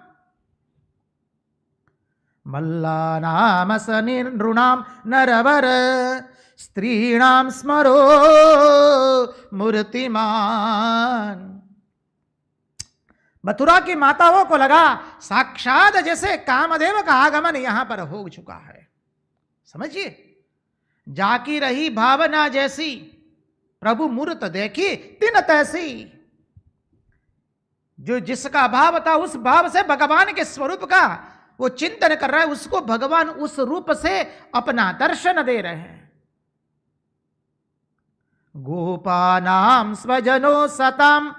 मल्लानाम सनिर्नृणाम नरवर स्त्रीणाम स्मरो मूर्तिमान। मथुरा की माताओं को लगा साक्षात जैसे कामदेव का आगमन यहां पर हो चुका है। समझिए, जाकी रही भावना जैसी, प्रभु मूर्त देखी तिन तैसी। जो जिसका भाव था उस भाव से भगवान के स्वरूप का वो चिंतन कर रहा है, उसको भगवान उस रूप से अपना दर्शन दे रहे हैं। गोपानाम स्वजनो सताम,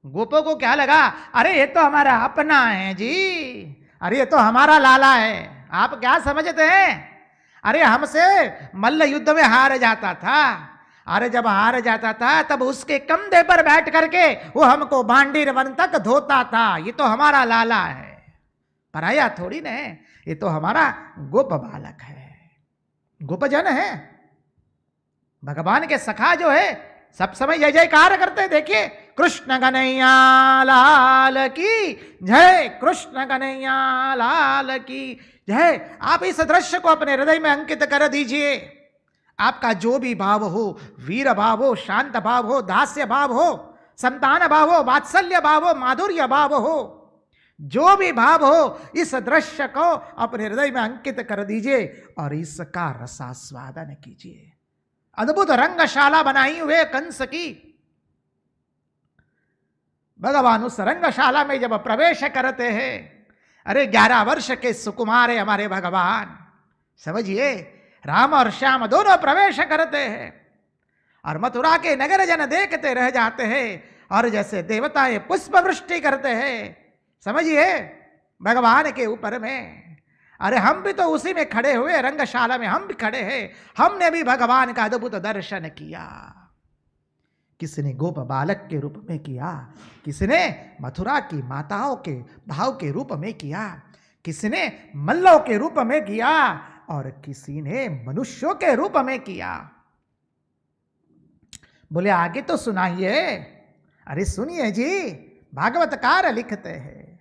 गोपों को क्या लगा, अरे ये तो हमारा अपना है जी, अरे ये तो हमारा लाला है। आप क्या समझते हैं? अरे हमसे मल्ल युद्ध में हार जाता था, अरे जब हार जाता था तब उसके कंधे पर बैठ करके वो हमको बांडीर वन तक धोता था। ये तो हमारा लाला है, पराया थोड़ी न है, ये तो हमारा गोप बालक है, गोपजन है। भगवान के सखा जो है सब समय जय जयकार करते। देखिए, कृष्ण कन्हैया लाल की जय, कृष्ण कन्हैया लाल की है आप इस दृश्य को अपने हृदय में अंकित कर दीजिए। आपका जो भी भाव हो, वीर भाव हो, शांत भाव हो, दास्य भाव हो, संतान भाव हो, वात्सल्य भाव हो, माधुर्य भाव हो, जो भी भाव हो, इस दृश्य को अपने हृदय में अंकित कर दीजिए और इसका रसास्वादन कीजिए। अद्भुत रंगशाला बनाई हुए कंस की। भगवान उस रंगशाला में जब प्रवेश करते हैं, अरे 11 वर्ष के सुकुमार है हमारे भगवान, समझिए, राम और श्याम दोनों प्रवेश करते हैं और मथुरा के नगर जन देखते रह जाते हैं और जैसे देवताएं पुष्प वृष्टि करते हैं, समझिए, भगवान के ऊपर में। अरे हम भी तो उसी में खड़े हुए, रंगशाला में हम भी खड़े हैं, हमने भी भगवान का अद्भुत दर्शन किया। किसने गोप बालक के रूप में किया, किसने मथुरा की माताओं के भाव के रूप में किया, किसने मल्लों के रूप में किया और किसी ने मनुष्यों के रूप में किया। बोले आगे तो सुनाइए। अरे सुनिए जी, भागवतकार लिखते हैं,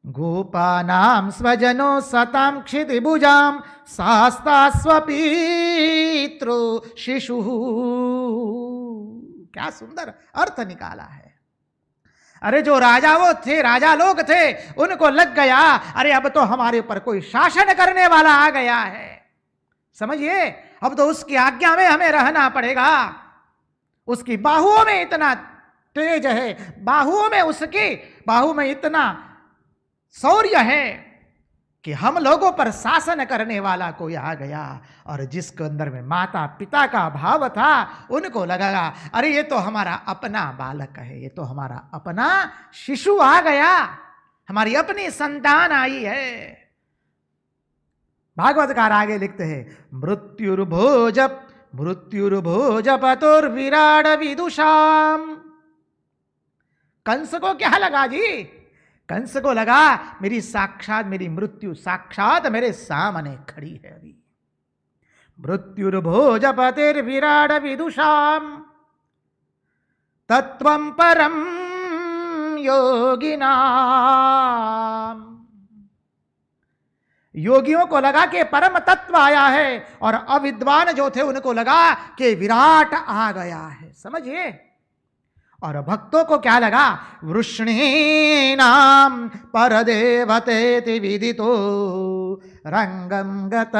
गोपानां स्वजनो सतां क्षितिभुजां शास्ता स्वपितृ शिशु। क्या सुंदर अर्थ निकाला है। अरे जो राजा वो थे, राजा लोग थे, उनको लग गया अरे अब तो हमारे ऊपर कोई शासन करने वाला आ गया है, समझिए, अब तो उसकी आज्ञा में हमें रहना पड़ेगा। उसकी बाहुओं में इतना तेज है, बाहुओं में, उसकी बाहु में इतना शौर्य है कि हम लोगों पर शासन करने वाला कोई आ गया। और जिसके अंदर में माता पिता का भाव था, उनको लगा अरे ये तो हमारा अपना बालक है, ये तो हमारा अपना शिशु आ गया, हमारी अपनी संतान आई है। भागवतकार आगे लिखते हैं, मृत्युर्भोज पतुर्विराड विदुषाम। कंस को क्या लगा जी? कंस को लगा मेरी मृत्यु साक्षात मेरे सामने खड़ी है। अभी मृत्युर्भोज पतिर्विराड विदुषाम तत्वं परम योगिनाम। योगियों को लगा कि परम तत्व आया है और अविद्वान जो थे उनको लगा कि विराट आ गया है, समझिए। और भक्तों को क्या लगा? वृष्णीनाम परदेवतेति विदितो रंगम गत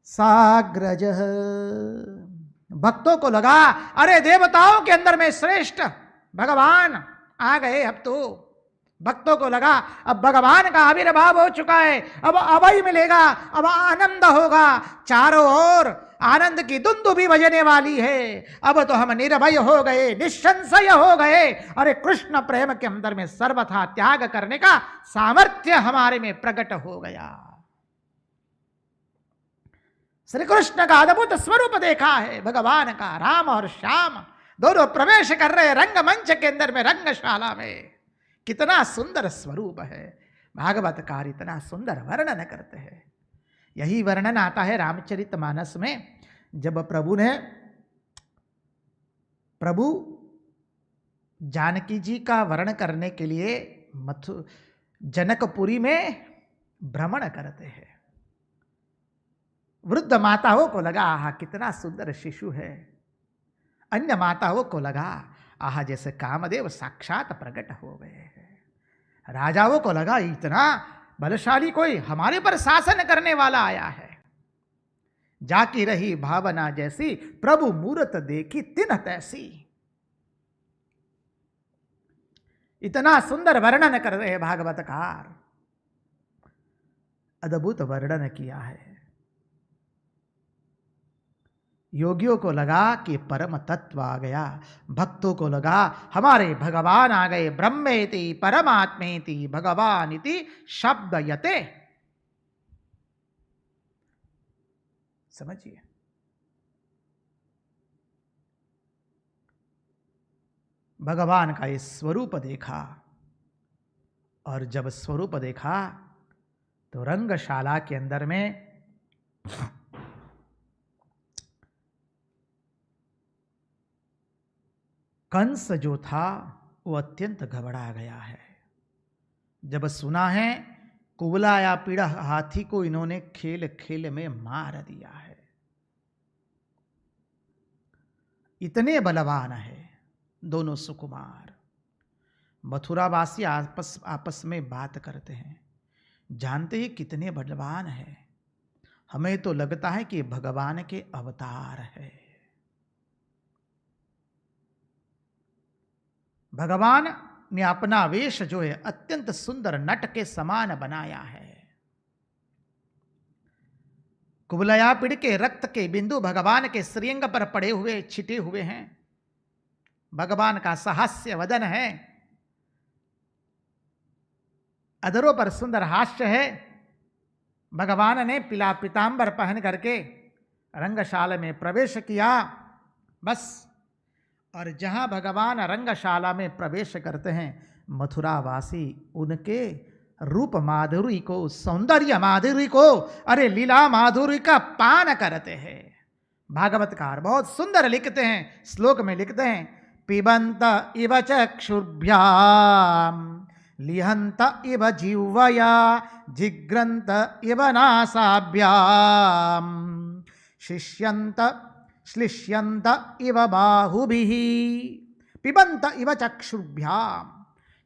साग्रजः। भक्तों को लगा अरे देवताओं के अंदर में श्रेष्ठ भगवान आ गए। अब तो भक्तों को लगा अब भगवान का आविर्भाव हो चुका है, अब अभय मिलेगा, अब आनंद होगा, चारों ओर आनंद की दुंदुभी बजने वाली है। अब तो हम निर्भय हो गए, निसंशय हो गए। अरे कृष्ण प्रेम के अंदर में सर्वथा त्याग करने का सामर्थ्य हमारे में प्रकट हो गया। श्री कृष्ण का अद्भुत स्वरूप देखा है भगवान का। राम और श्याम दोनों प्रवेश कर रहे रंगमंच के अंदर में, रंगशाला में। कितना सुंदर स्वरूप है। भागवतकार इतना सुंदर वर्णन करते हैं। यही वर्णन आता है रामचरितमानस में, जब प्रभु जानकी जी का वर्ण करने के लिए जनकपुरी में भ्रमण करते हैं। वृद्ध माताओं को लगा आहा कितना सुंदर शिशु है। अन्य माताओं को लगा आहा जैसे कामदेव साक्षात प्रकट हो गए हैं। राजाओं को लगा इतना बलशाली कोई हमारे पर शासन करने वाला आया है। जाकी रही भावना जैसी, प्रभु मूरत देखी तिन तैसी। इतना सुंदर वर्णन कर रहे हैं भागवतकार, अद्भुत वर्णन किया है। योगियों को लगा कि परम तत्व आ गया, भक्तों को लगा हमारे भगवान आ गए। ब्रह्मेति परमात्मेति भगवानिति शब्दयते। समझिए, भगवान का ये स्वरूप देखा, और जब स्वरूप देखा तो रंगशाला के अंदर में कंस जो था वो अत्यंत घबरा गया है। जब सुना है कुबलाया पीड़ा हाथी को इन्होंने खेल खेल में मार दिया है। इतने बलवान है दोनों सुकुमार। मथुरावासी आपस में बात करते हैं, जानते ही कितने बलवान है, हमें तो लगता है कि भगवान के अवतार है। भगवान ने अपना वेश जो है अत्यंत सुंदर नट के समान बनाया है। कुबलया पीड़ के रक्त के बिंदु भगवान के श्रीअंग पर पड़े हुए छिटे हुए हैं। भगवान का सहास्य वदन है, अधरों पर सुंदर हास्य है। भगवान ने पीला पीतांबर पहन करके रंगशाला में प्रवेश किया। बस, और जहां भगवान रंगशाला में प्रवेश करते हैं, मथुरावासी उनके रूप माधुरी को, सौंदर्य माधुरी को, अरे लीला माधुरी का पान करते हैं। भागवतकार बहुत सुंदर लिखते हैं, श्लोक में लिखते हैं, पिबंत इव चक्षुर्भ्याम लिहंत इव जिह्वया जिग्रंत इव नासाभ्याम शिष्यंत श्लिष्यंत इव बाहुभिः। पिबंत इव चक्षुर्भ्याम,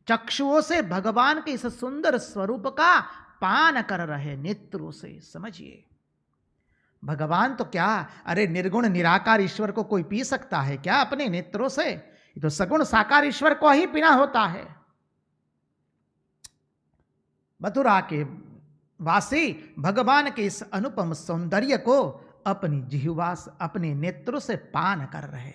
चक्षुओं से भगवान के इस सुंदर स्वरूप का पान कर रहे नेत्रों से। समझिए, भगवान तो क्या, अरे निर्गुण निराकार ईश्वर को कोई पी सकता है क्या अपने नेत्रों से? ये तो सगुण साकार ईश्वर को ही पीना होता है। मथुरा के वासी भगवान के इस अनुपम सौंदर्य को अपनी जिह्वा अपने नेत्रों से पान कर रहे।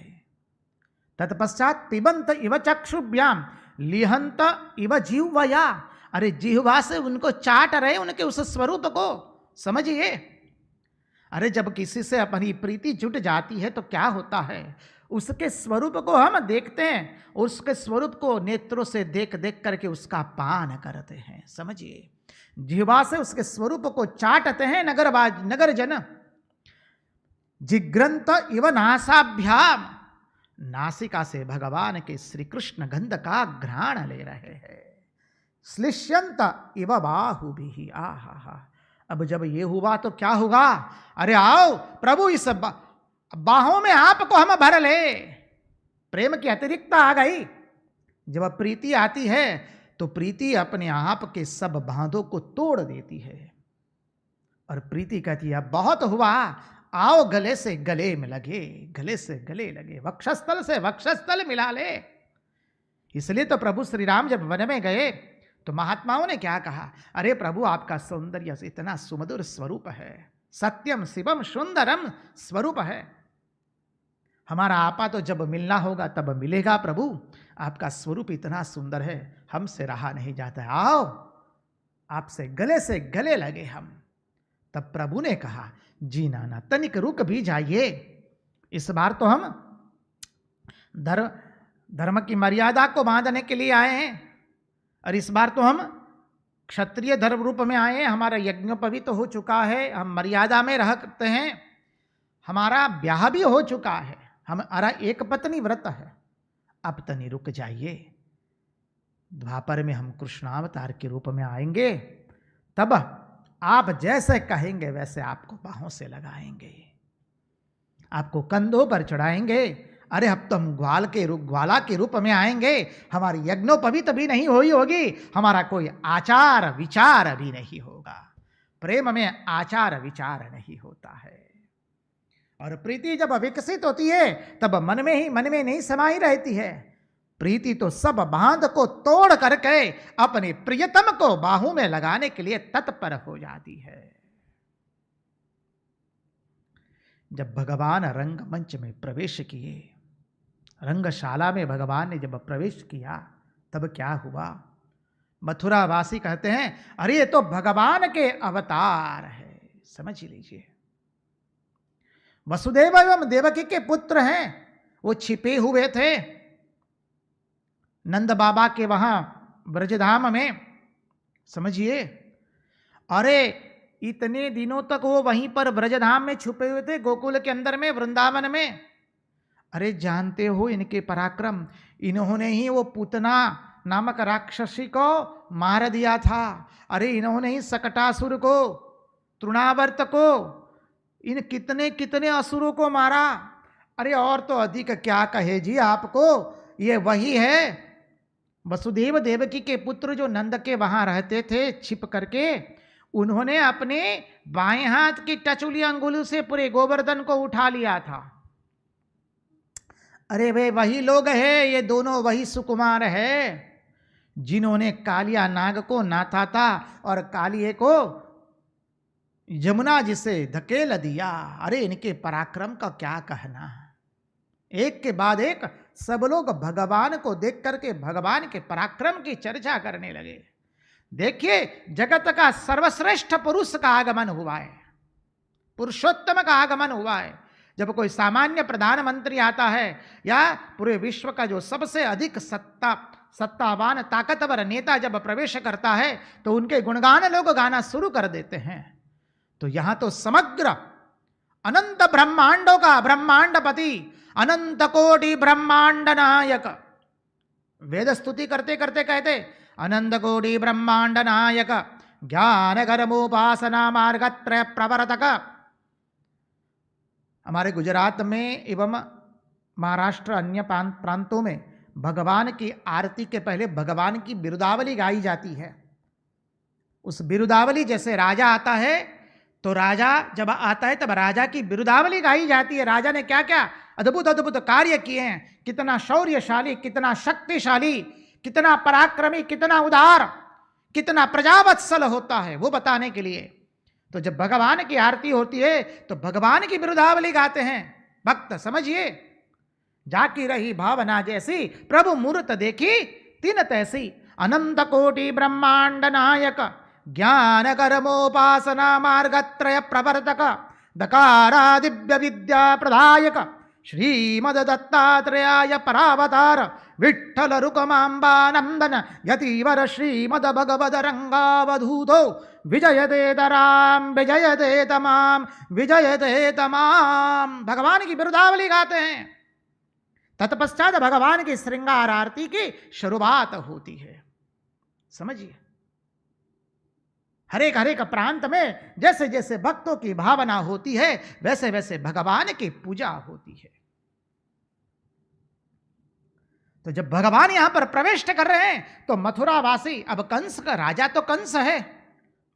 तत्पश्चात पिबंत इव चक्षुभ्याम लिहंत इव जिह्वया, अरे जिह्वा से उनको चाट रहे उनके उस स्वरूप को। समझिए, अरे जब किसी से अपनी प्रीति जुट जाती है तो क्या होता है, उसके स्वरूप को हम देखते हैं, उसके स्वरूप को नेत्रों से देख देख करके उसका पान करते हैं। समझिए, जिह्वा से उसके स्वरूप को चाटते हैं नगर जन। जिग्रंत इव नासाभ्याम, नासिका से भगवान के श्री कृष्ण गंध का घ्राण ले रहे हैं। श्लिष्यंत इव बाहुभिः, आहा। अब जब ये हुआ तो क्या होगा, अरे आओ प्रभु इस बाहों में आपको हम भर ले। प्रेम की अतिरिक्तता आ गई। जब प्रीति आती है तो प्रीति अपने आप के सब बांधों को तोड़ देती है और प्रीति कहती है बहुत हुआ, आओ गले से गले में लगे, गले से गले लगे, वक्षस्थल से वक्षस्थल मिला ले। इसलिए तो प्रभु श्री राम जब वन में गए तो महात्माओं ने क्या कहा, अरे प्रभु आपका सौंदर्य इतना सुमधुर स्वरूप है, सत्यम शिवम सुंदरम स्वरूप है। हमारा आपा तो जब मिलना होगा तब मिलेगा प्रभु, आपका स्वरूप इतना सुंदर है, हमसे रहा नहीं जाता है, आओ आपसे गले लगे हम। तब प्रभु ने कहा, जी नाना तनिक रुक भी जाइए, इस बार तो हम धर्म की मर्यादा को बांधने के लिए आए हैं और इस बार तो हम क्षत्रिय धर्म रूप में आए हैं। हमारा यज्ञोपवीत हो चुका है, हम मर्यादा में रहते हैं, हमारा ब्याह भी हो चुका है, हमारा एक पत्नी व्रत है, अब तनी रुक जाइए। द्वापर में हम कृष्णावतार के रूप में आएंगे, तब आप जैसे कहेंगे वैसे आपको बाहों से लगाएंगे, आपको कंधों पर चढ़ाएंगे। अरे अब तो हम ग्वाला के रूप में आएंगे, हमारी यज्ञोपवीत भी नहीं हुई होगी, हमारा कोई आचार विचार भी नहीं होगा। प्रेम में आचार विचार नहीं होता है। और प्रीति जब विकसित होती है तब मन में नहीं समाई रहती है। प्रीति तो सब बांध को तोड़ करके अपने प्रियतम को बाहों में लगाने के लिए तत्पर हो जाती है। जब भगवान रंगमंच में प्रवेश किए, रंगशाला में भगवान ने जब प्रवेश किया तब क्या हुआ, मथुरावासी कहते हैं अरे ये तो भगवान के अवतार है। समझ लीजिए, वसुदेव एवं देवकी के पुत्र हैं, वो छिपे हुए थे नंद बाबा के वहां ब्रजधाम में। समझिए, अरे इतने दिनों तक वो वहीं पर ब्रजधाम में छुपे हुए थे, गोकुल के अंदर में, वृंदावन में। अरे जानते हो इनके पराक्रम, इन्होंने ही वो पूतना नामक राक्षसी को मार दिया था। अरे इन्होंने ही सकटासुर को, तृणावर्त को, इन कितने कितने असुरों को मारा। अरे और तो अधिक क्या कहे जी आपको, ये वही है वसुदेव देवकी के पुत्र जो नंद के वहां रहते थे छिप करके। उन्होंने अपने बाएं हाथ की टचुली अंगुली से पूरे गोवर्धन को उठा लिया था। अरे वे वही लोग हैं, ये दोनों वही सुकुमार है जिन्होंने कालिया नाग को नाथा था और कालिए को यमुना जी से धकेल दिया। अरे इनके पराक्रम का क्या कहना। एक के बाद एक सब लोग भगवान को देख करके भगवान के पराक्रम की चर्चा करने लगे। देखिए जगत का सर्वश्रेष्ठ पुरुष का आगमन हुआ है, पुरुषोत्तम का आगमन हुआ है। जब कोई सामान्य प्रधानमंत्री आता है या पूरे विश्व का जो सबसे अधिक सत्तावान ताकतवर नेता जब प्रवेश करता है तो उनके गुणगान लोग गाना शुरू कर देते हैं। तो यहां तो समग्र अनंत ब्रह्मांडों का ब्रह्मांडपति, अनंत कोटि ब्रह्मांड नायक वेद स्तुति करते करते कहते अनंत कोटि ब्रह्मांड नायक ज्ञान कर्मोपासना मार्गत्रय प्रवर्तक। हमारे गुजरात में एवं महाराष्ट्र अन्य प्रांतों में भगवान की आरती के पहले भगवान की बिरुदावली गाई जाती है। उस बिरुदावली जैसे राजा आता है तो राजा जब आता है तब राजा की बिरुदावली गाई जाती है। राजा ने क्या क्या अद्भुत अद्भुत कार्य किए हैं, कितना शौर्यशाली, कितना शक्तिशाली, कितना पराक्रमी, कितना उदार, कितना प्रजावत्सल होता है, वो बताने के लिए। तो जब भगवान की आरती होती है तो भगवान की बिरुदावली गाते हैं भक्त। समझिए, जाकी रही भावना जैसी प्रभु मूर्त देखी तीन तैसी। अनंत कोटि ब्रह्मांड नायक ज्ञान कर्मोपासना मार्गत्रय प्रवर्तक दकारा दिव्य विद्या प्रदायक श्रीमद दत्तात्रेयाय परावतार विठ्ठल रुकमांबानंदन यतिवर श्रीमद भगवद रंगावधूतो विजयते तराम विजयते तमाम विजयते तमाम। भगवान की बिरुदावली गाते हैं। तत्पश्चात भगवान की श्रृंगार आरती की शुरुआत होती है। समझिए, हरेक हरेक प्रांत में जैसे जैसे भक्तों की भावना होती है वैसे वैसे भगवान की पूजा होती है। तो जब भगवान यहां पर प्रवेश कर रहे हैं तो मथुरावासी, अब कंस का राजा तो कंस है,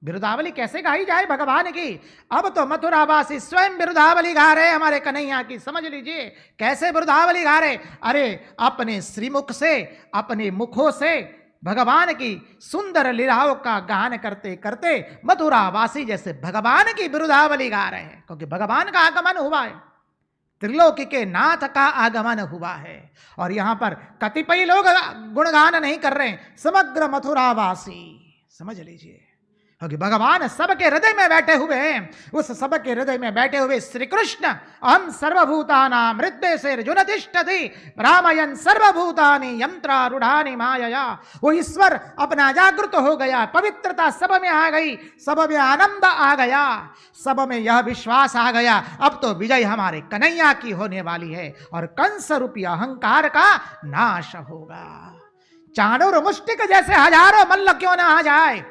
बिरुदावली कैसे गाई जाए भगवान की। अब तो मथुरावासी स्वयं बिरुदावली गा रहे हमारे कन्हैया की। समझ लीजिए कैसे बिरुदावली गा रहे। अरे अपने श्रीमुख से, अपने मुखों से भगवान की सुंदर लीलाओं का गान करते करते मथुरावासी जैसे भगवान की बिरुदावली गा रहे हैं, क्योंकि भगवान का आगमन हुआ है, त्रिलोकी के नाथ का आगमन हुआ है। और यहां पर कतिपय लोग गुणगान नहीं कर रहे हैं, समग्र मथुरावासी। समझ लीजिए, क्योंकि भगवान सबके हृदय में बैठे हुए हैं। उस सबके हृदय में बैठे हुए श्री कृष्ण अहम सर्वभूतानां हृदय से जुनतिष्ठति रामयन सर्वभूतानि यंत्रारूढ़ानि मायया। वो ईश्वर अपना जागृत हो गया, पवित्रता सब में आ गई, सब में आनंद आ गया, सब में यह विश्वास आ गया अब तो विजय हमारे कन्हैया की होने वाली है और कंस रूपी अहंकार का नाश होगा। चाणूर मुष्टिक जैसे हजारों मल्ल क्यों ना आ जाए,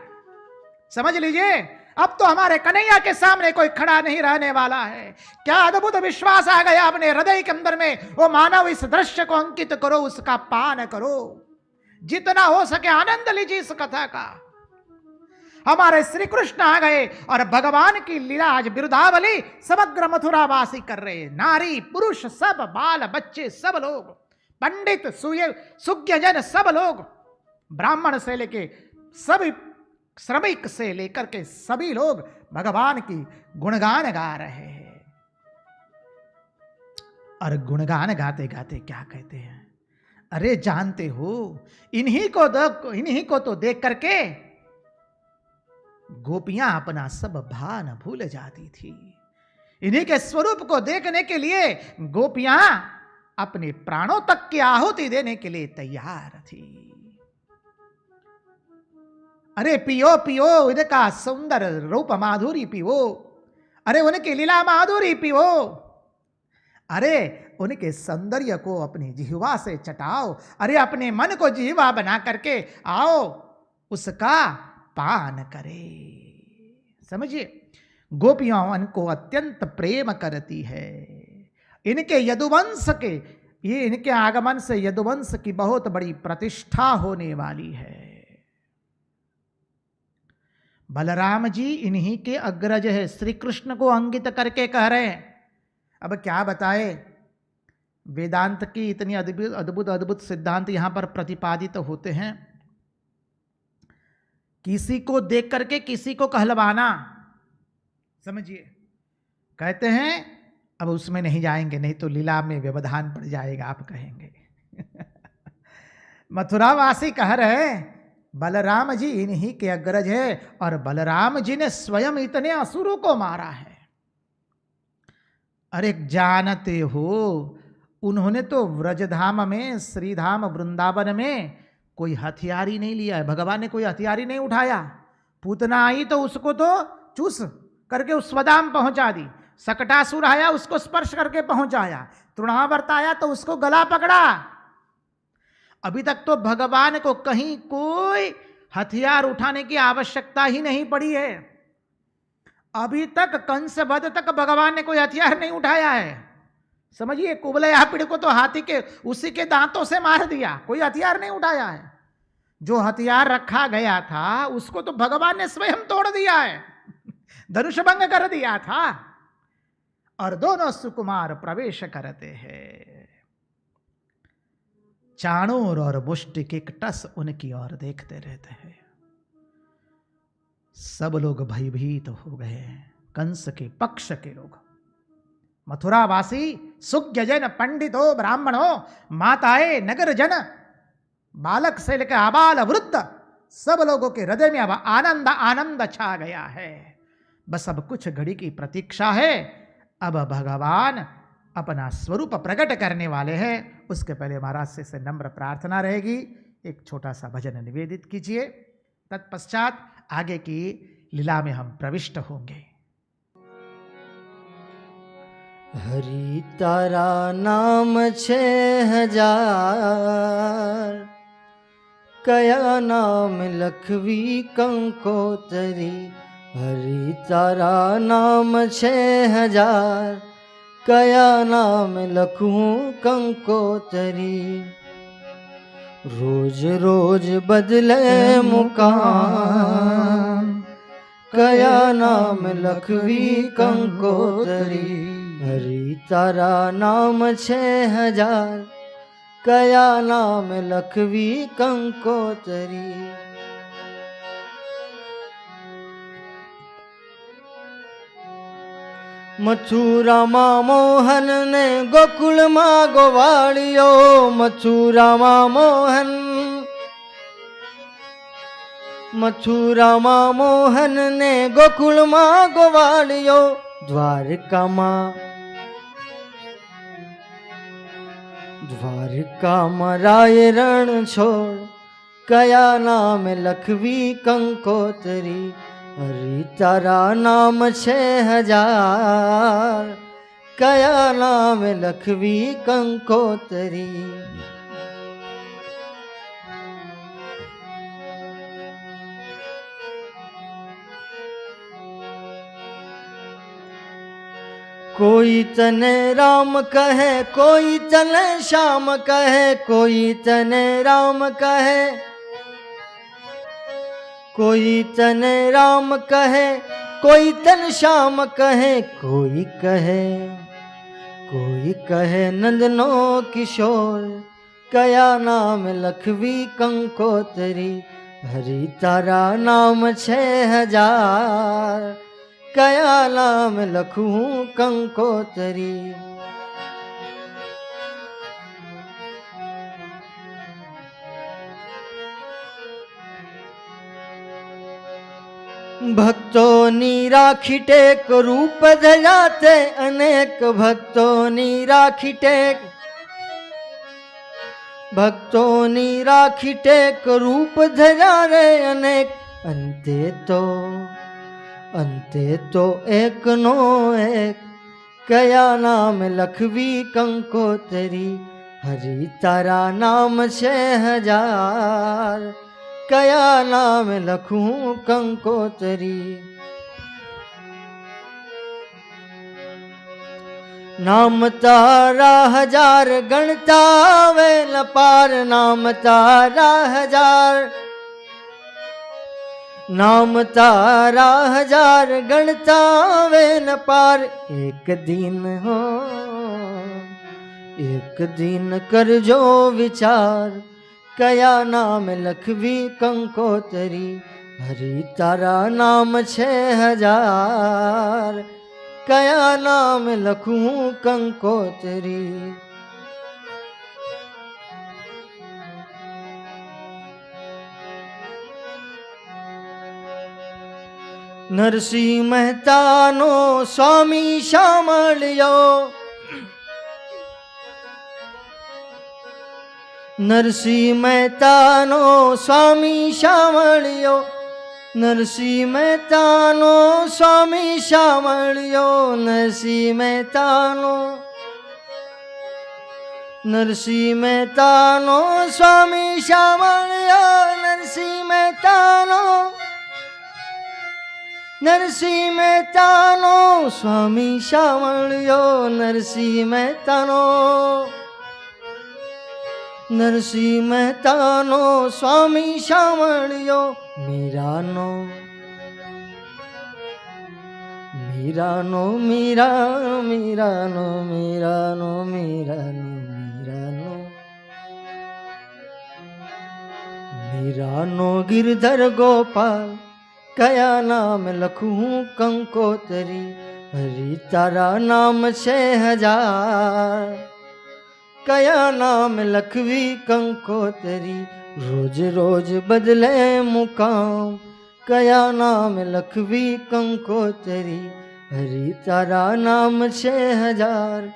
समझ लीजिए अब तो हमारे कन्हैया के सामने कोई खड़ा नहीं रहने वाला है। क्या अद्भुत विश्वास आ गया अपने हृदय के अंदर में। वो मानव इस दृश्य को अंकित करो, उसका पान करो, जितना हो सके आनंद लीजिए इस कथा का। हमारे श्री कृष्ण आ गए और भगवान की लीला आज बिरुदावली समग्र मथुरावासी कर रहे हैं। नारी पुरुष सब, बाल बच्चे सब लोग, पंडित सुज्ञजन सब लोग, ब्राह्मण से लेके सभी श्रमिक से लेकर के सभी लोग भगवान की गुणगान गा रहे हैं। और गुणगान गाते गाते क्या कहते हैं, अरे जानते हो इन्हीं को तो देख करके गोपियां अपना सब भान भूल जाती थी। इन्हीं के स्वरूप को देखने के लिए गोपियां अपने प्राणों तक की आहुति देने के लिए तैयार थी। अरे पियो पियो इनका सुंदर रूप माधुरी पियो, अरे उनकी लीला माधुरी पियो। अरे उनके सौंदर्य को अपनी जिह्वा से चटाओ, अरे अपने मन को जिह्वा बना करके आओ, उसका पान करे। समझिए, गोपियां उनको अत्यंत प्रेम करती है। इनके यदुवंश के, ये इनके आगमन से यदुवंश की बहुत बड़ी प्रतिष्ठा होने वाली है। बलराम जी इन्हीं के अग्रज है, श्री कृष्ण को अंकित करके कह रहे हैं। अब क्या बताए, वेदांत की इतनी अद्भुत अद्भुत सिद्धांत यहां पर प्रतिपादित होते हैं। किसी को देख करके किसी को कहलवाना, समझिए, कहते हैं, अब उसमें नहीं जाएंगे, नहीं तो लीला में व्यवधान पड़ जाएगा, आप कहेंगे। मथुरावासी कह रहे हैं बलराम जी इन्हीं के अग्रज है, और बलराम जी ने स्वयं इतने असुरों को मारा है। अरे जानते हो, उन्होंने तो व्रजधाम में, श्रीधाम वृंदावन में कोई हथियार ही नहीं लिया है। भगवान ने कोई हथियार ही नहीं उठाया। पूतना आई तो उसको तो चूस करके उस स्वधाम पहुंचा दी, सकटासुर आया उसको स्पर्श करके पहुंचाया, तृणावर्त आया तो उसको गला पकड़ा। अभी तक तो भगवान को कहीं कोई हथियार उठाने की आवश्यकता ही नहीं पड़ी है। अभी तक कंस वध तक भगवान ने कोई हथियार नहीं उठाया है। समझिए, कुबले आपिड़ को तो हाथी के उसी के दांतों से मार दिया, कोई हथियार नहीं उठाया है। जो हथियार रखा गया था उसको तो भगवान ने स्वयं तोड़ दिया है, धनुष भंग कर दिया था। और दोनों सुकुमार प्रवेश करते हैं। चाणूर और मुष्टिक एक टस उनकी ओर देखते रहते हैं। सब लोग भयभीत हो गए हैं, कंस के पक्ष के लोग। मथुरावासी, सुज्ञ जन, पंडितो, ब्राह्मणों, माताएं, नगर जन, बालक से लेकर आबाल वृद्ध, सब लोगों के हृदय में अब आनंद आनंद छा गया है। बस अब कुछ घड़ी की प्रतीक्षा है। अब भगवान अपना स्वरूप प्रकट करने वाले हैं। उसके पहले महाराज से नम्र प्रार्थना रहेगी, एक छोटा सा भजन निवेदित कीजिए। तत्पश्चात आगे की लीला में हम प्रविष्ट होंगे। हरि तारा नाम 6000, कया नाम लखवी कंकोतरी। हरि तारा नाम 6000, कया नाम लखूं कंकोतरी। रोज रोज बदले मुकाम, कया नाम लखवी कंकोतरी। हरि तारा नाम 6000, कया नाम लखवी कंकोतरी। मथुरा मां मोहन ने गोकुल मां गोवाड़ियो। मथुरा मां मोहन, मथुरा मां मोहन ने गोकुल मां गोवाड़ियो। द्वारका मां, द्वारका मां राय रण छोड़, कया नाम लखवी कंकोतरी। हरि तारा नाम 6000, कया नाम लखवी कंकोतरी। कोई तने राम कहे, कोई तने श्याम कहे। कोई तने राम कहे, कोई तने राम कहे, कोई तन श्याम कहे। कोई कहे नंदनो किशोर, कया नाम लखवी कंकोतरी। हरि तारा नाम 6000, कया नाम लखूं कंकोतरी। भक्तों नी राखी टेक, रूप धराते अनेक। भक्तों नी राखी टेक, भक्तों नी राखी टेक, रूप धरा रे अनेक। अंते तो एक नो एक, कया नाम लखवी कंकोतरी, हरि तारा नाम 6000, कया नाम लखूं कंकोतरी। नाम तारा 1000 गणता वे न पार, नाम तारा 1000, नाम तारा 1000 गणता वे न पार। एक दिन हो एक दिन कर जो विचार, कया नाम लखवी कंकोतरी, हरि तारा नाम 6000, कया नाम लखूं कंकोतरी। नरसिंह मेहतानो स्वामी शामळियो, नरसिंह मेहतानो स्वामी शामळियो, नरसिंह मेहतानो स्वामी शामळियो, नरसिंह मेहतानो, नरसिंह मेहतानो स्वामी शामळियो, नरसिंह मेहतानो, नरसिंह मेहतानो स्वामी शामळियो, नरसिंह मेहतानो, नरसिंह मेहतानो स्वामी शामळियो। मीरानो मीरानो मीरा मीरानो मीरानो मीरानो मीरानो, मीरानो गिरधर गोपाल, कया नाम लखूं कंकोतरी, हरि तारा नाम 6000, कया नाम लखवी कंकोतरी। रोज रोज बदले मुकाम, कया नाम लखवी कंकोतरी, हरि तारा नाम 6000,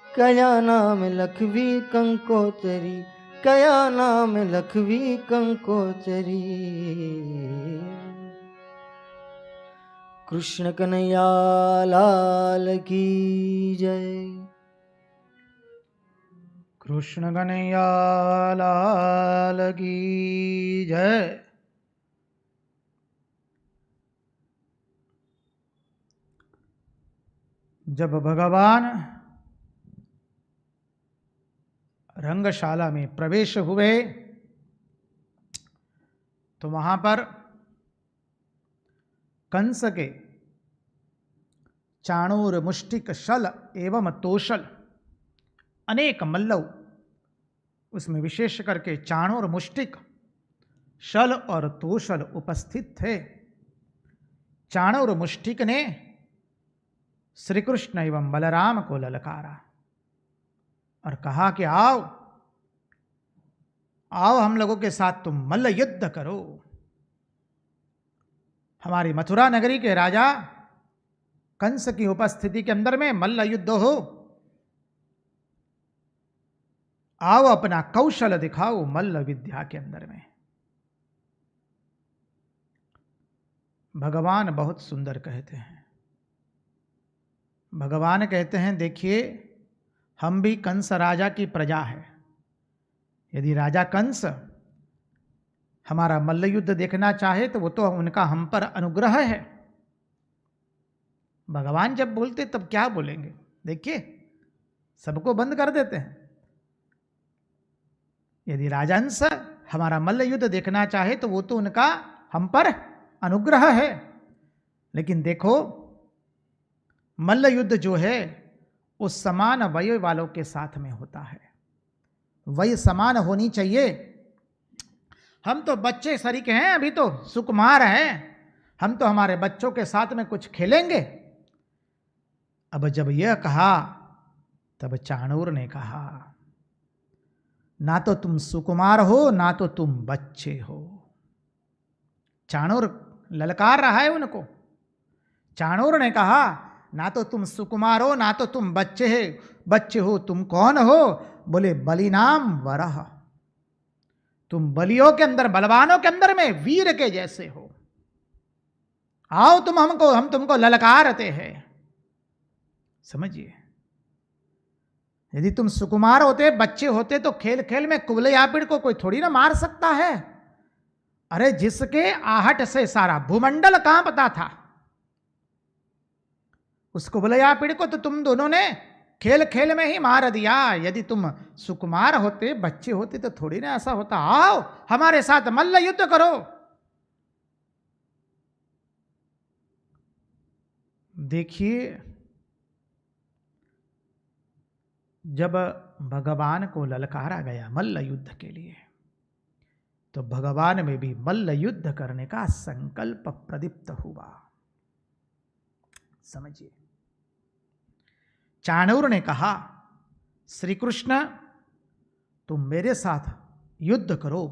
कया नाम लखवी कंकोतरी, कया नाम लखवी कंकोतरी। कृष्ण कन्हैया लाल की जय। कृष्ण कन्हैया लाल की जय। जब भगवान रंगशाला में प्रवेश हुए तो वहां पर कंस के चाणूर, मुष्टिक, शल एवं तोशल अनेक मल्लव, उसमें विशेष करके चाणूर, मुष्टिक, शल और तोशल उपस्थित थे। चाणूर मुष्टिक ने श्री कृष्ण एवं बलराम को ललकारा और कहा कि आओ आओ, हम लोगों के साथ तुम मल्ल युद्ध करो। हमारी मथुरा नगरी के राजा कंस की उपस्थिति के अंदर में मल्ल युद्ध हो, आओ अपना कौशल दिखाओ मल्ल विद्या के अंदर में। भगवान बहुत सुंदर कहते हैं। भगवान कहते हैं, देखिए हम भी कंस राजा की प्रजा है। यदि राजा कंस हमारा मल्ल युद्ध देखना चाहे तो वो तो उनका हम पर अनुग्रह है। भगवान जब बोलते तब क्या बोलेंगे? देखिए सबको बंद कर देते हैं। यदि राजहंस हमारा मल्ल युद्ध देखना चाहे तो वो तो उनका हम पर अनुग्रह है। लेकिन देखो मल्ल युद्ध जो है उस समान वय वालों के साथ में होता है। वय समान होनी चाहिए। हम तो बच्चे सरीके हैं, अभी तो सुकुमार हैं, हम तो हमारे बच्चों के साथ में कुछ खेलेंगे। अब जब यह कहा तब चाणूर ने कहा, ना तो तुम सुकुमार हो ना तो तुम बच्चे हो। चाणूर ललकार रहा है उनको। चाणूर ने कहा, ना तो तुम सुकुमार हो ना तो तुम बच्चे हो। तुम कौन हो? बोले बलि नाम वरह। तुम बलियों के अंदर, बलवानों के अंदर में वीर के जैसे हो। आओ हम तुमको ललकारते हैं। समझिए, यदि तुम सुकुमार होते, बच्चे होते, तो खेल खेल में कुबले यापिड़ को कोई थोड़ी ना मार सकता है। अरे जिसके आहट से सारा भूमंडल कांपता था, उस कुबले यापिड़ को तो तुम दोनों ने खेल खेल में ही मार दिया। यदि तुम सुकुमार होते, बच्चे होते, तो थोड़ी ना ऐसा होता। आओ हमारे साथ मल्ल युद्ध करो। देखिए, जब भगवान को ललकारा गया मल्ल युद्ध के लिए, तो भगवान में भी मल्ल युद्ध करने का संकल्प प्रदीप्त हुआ। समझिए, चाणूर ने कहा, श्री कृष्ण तुम मेरे साथ युद्ध करो,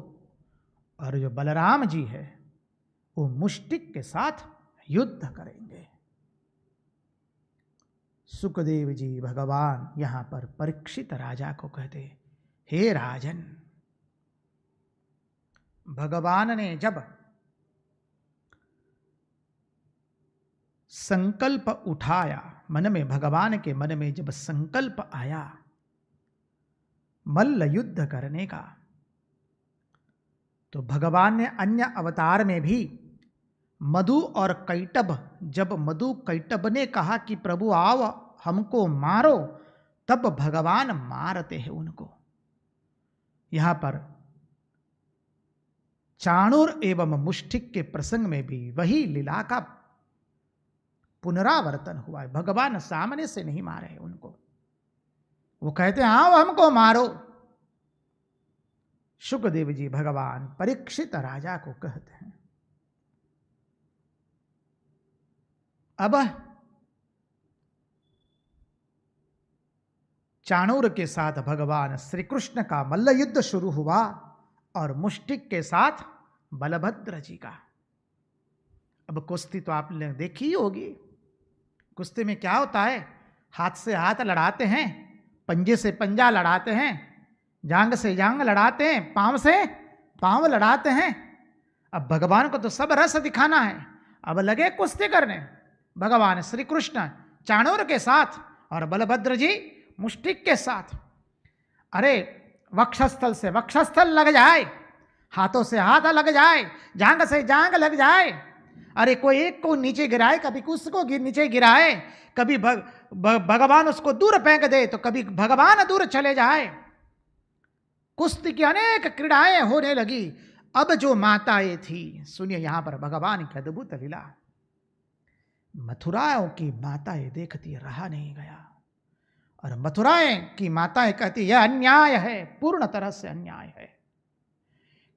और जो बलराम जी है वो मुष्टिक के साथ युद्ध करेंगे। सुखदेव जी भगवान यहां पर परीक्षित राजा को कहते, हे राजन, भगवान ने जब संकल्प उठाया, मन में, भगवान के मन में जब संकल्प आया मल्ल युद्ध करने का, तो भगवान ने अन्य अवतार में भी मधु और कैटभ, जब मधु कैटभ ने कहा कि प्रभु आओ हमको मारो, तब भगवान मारते हैं उनको। यहां पर चाणूर एवं मुष्टिक के प्रसंग में भी वही लीला का पुनरावर्तन हुआ है। भगवान सामने से नहीं मारे उनको, वो कहते हैं आओ हमको मारो। सुखदेव जी भगवान परीक्षित राजा को कहते हैं। अब चाणूर के साथ भगवान श्री कृष्ण का मल्ल युद्ध शुरू हुआ, और मुष्टिक के साथ बलभद्र जी का। अब कुश्ती तो आपने देखी होगी। कुश्ती में क्या होता है, हाथ से हाथ लड़ाते हैं, पंजे से पंजा लड़ाते हैं, जांग से जांग लड़ाते हैं, पांव से पांव लड़ाते हैं। अब भगवान को तो सब रस दिखाना है, अब लगे कुश्ती करने। भगवान श्री कृष्ण चाणूर के साथ और बलभद्र जी मुष्टिक के साथ। अरे वक्षस्थल से वक्षस्थल लग जाए, हाथों से हाथ लग जाए, जांग से जांग लग जाए। अरे कोई एक को नीचे गिराए, कभी उसको नीचे गिराए, कभी भगवान उसको दूर फेंक दे, तो कभी भगवान दूर चले जाए। कुश्ती की अनेक क्रीड़ाएं होने लगी। अब जो माताएं थी, सुनिए यहां पर भगवान की अद्भुत लीला। मथुराओं की माताएं देखती रहा नहीं गया, और मथुराएं की माताएं कहती यह अन्याय है, पूर्ण तरह से अन्याय है।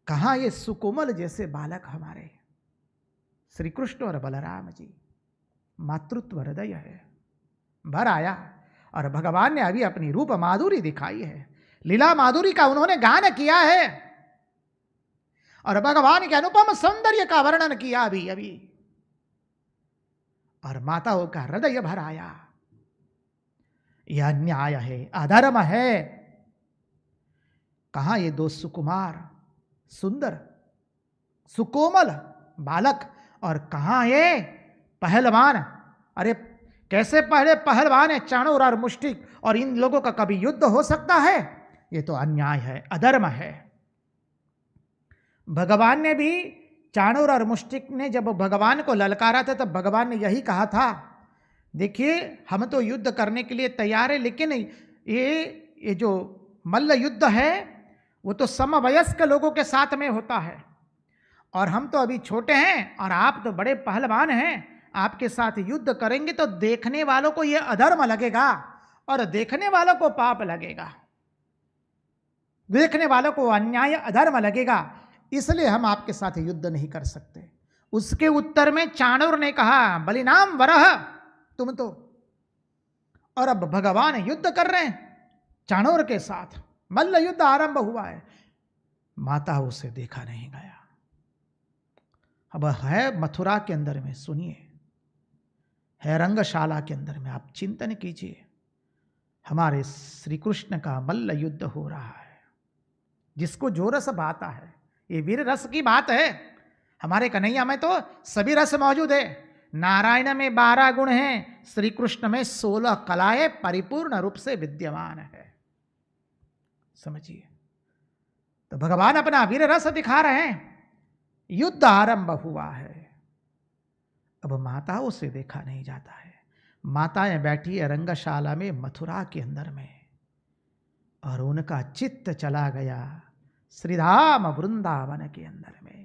कहां ये सुकोमल जैसे बालक हमारे श्री कृष्ण और बलराम जी, मातृत्व हृदय है, भर आया। और भगवान ने अभी अपनी रूप माधुरी दिखाई है, लीला माधुरी का उन्होंने गान किया है, और भगवान के अनुपम सौंदर्य का वर्णन किया अभी अभी, और माताओं का हृदय भर आया। यह अन्याय है, अधर्म है। कहां ये दो सुकुमार सुंदर सुकोमल बालक, और कहां ये पहलवान। अरे कैसे पहले पहलवान है चाणूर और मुष्टिक, और इन लोगों का कभी युद्ध हो सकता है? ये तो अन्याय है, अधर्म है। भगवान ने भी, चाणूर और मुष्टिक ने जब भगवान को ललकारा था, तब भगवान ने यही कहा था, देखिए हम तो युद्ध करने के लिए तैयार है, लेकिन ये जो मल्ल युद्ध है वो तो समवयस्क लोगों के साथ में होता है, और हम तो अभी छोटे हैं और आप तो बड़े पहलवान हैं। आपके साथ युद्ध करेंगे तो देखने वालों को ये अधर्म लगेगा, और देखने वालों को पाप लगेगा, देखने वालों को अन्याय अधर्म लगेगा, इसलिए हम आपके साथ युद्ध नहीं कर सकते। उसके उत्तर में चाणूर ने कहा, बलिनाम वरह, तुम तो। और अब भगवान युद्ध कर रहे हैं चाणूर के साथ, मल्ल युद्ध आरंभ हुआ है। माता उसे देखा नहीं गया। अब है मथुरा के अंदर में, सुनिए, है रंगशाला के अंदर में, आप चिंतन कीजिए, हमारे श्री कृष्ण का मल्ल युद्ध हो रहा है। जिसको जो रस भाता है, ये वीर रस की बात है। हमारे कन्हैया में तो सभी रस मौजूद है। नारायण में 12 गुण हैं, श्री कृष्ण में 16 कलाएं परिपूर्ण रूप से विद्यमान है। समझिए, तो भगवान अपना वीर रस दिखा रहे हैं, युद्ध आरंभ हुआ है। अब माताओं से देखा नहीं जाता है, माताएं बैठी है रंगशाला में मथुरा के अंदर में, और उनका चित्त चला गया श्रीधाम वृंदावन के अंदर में,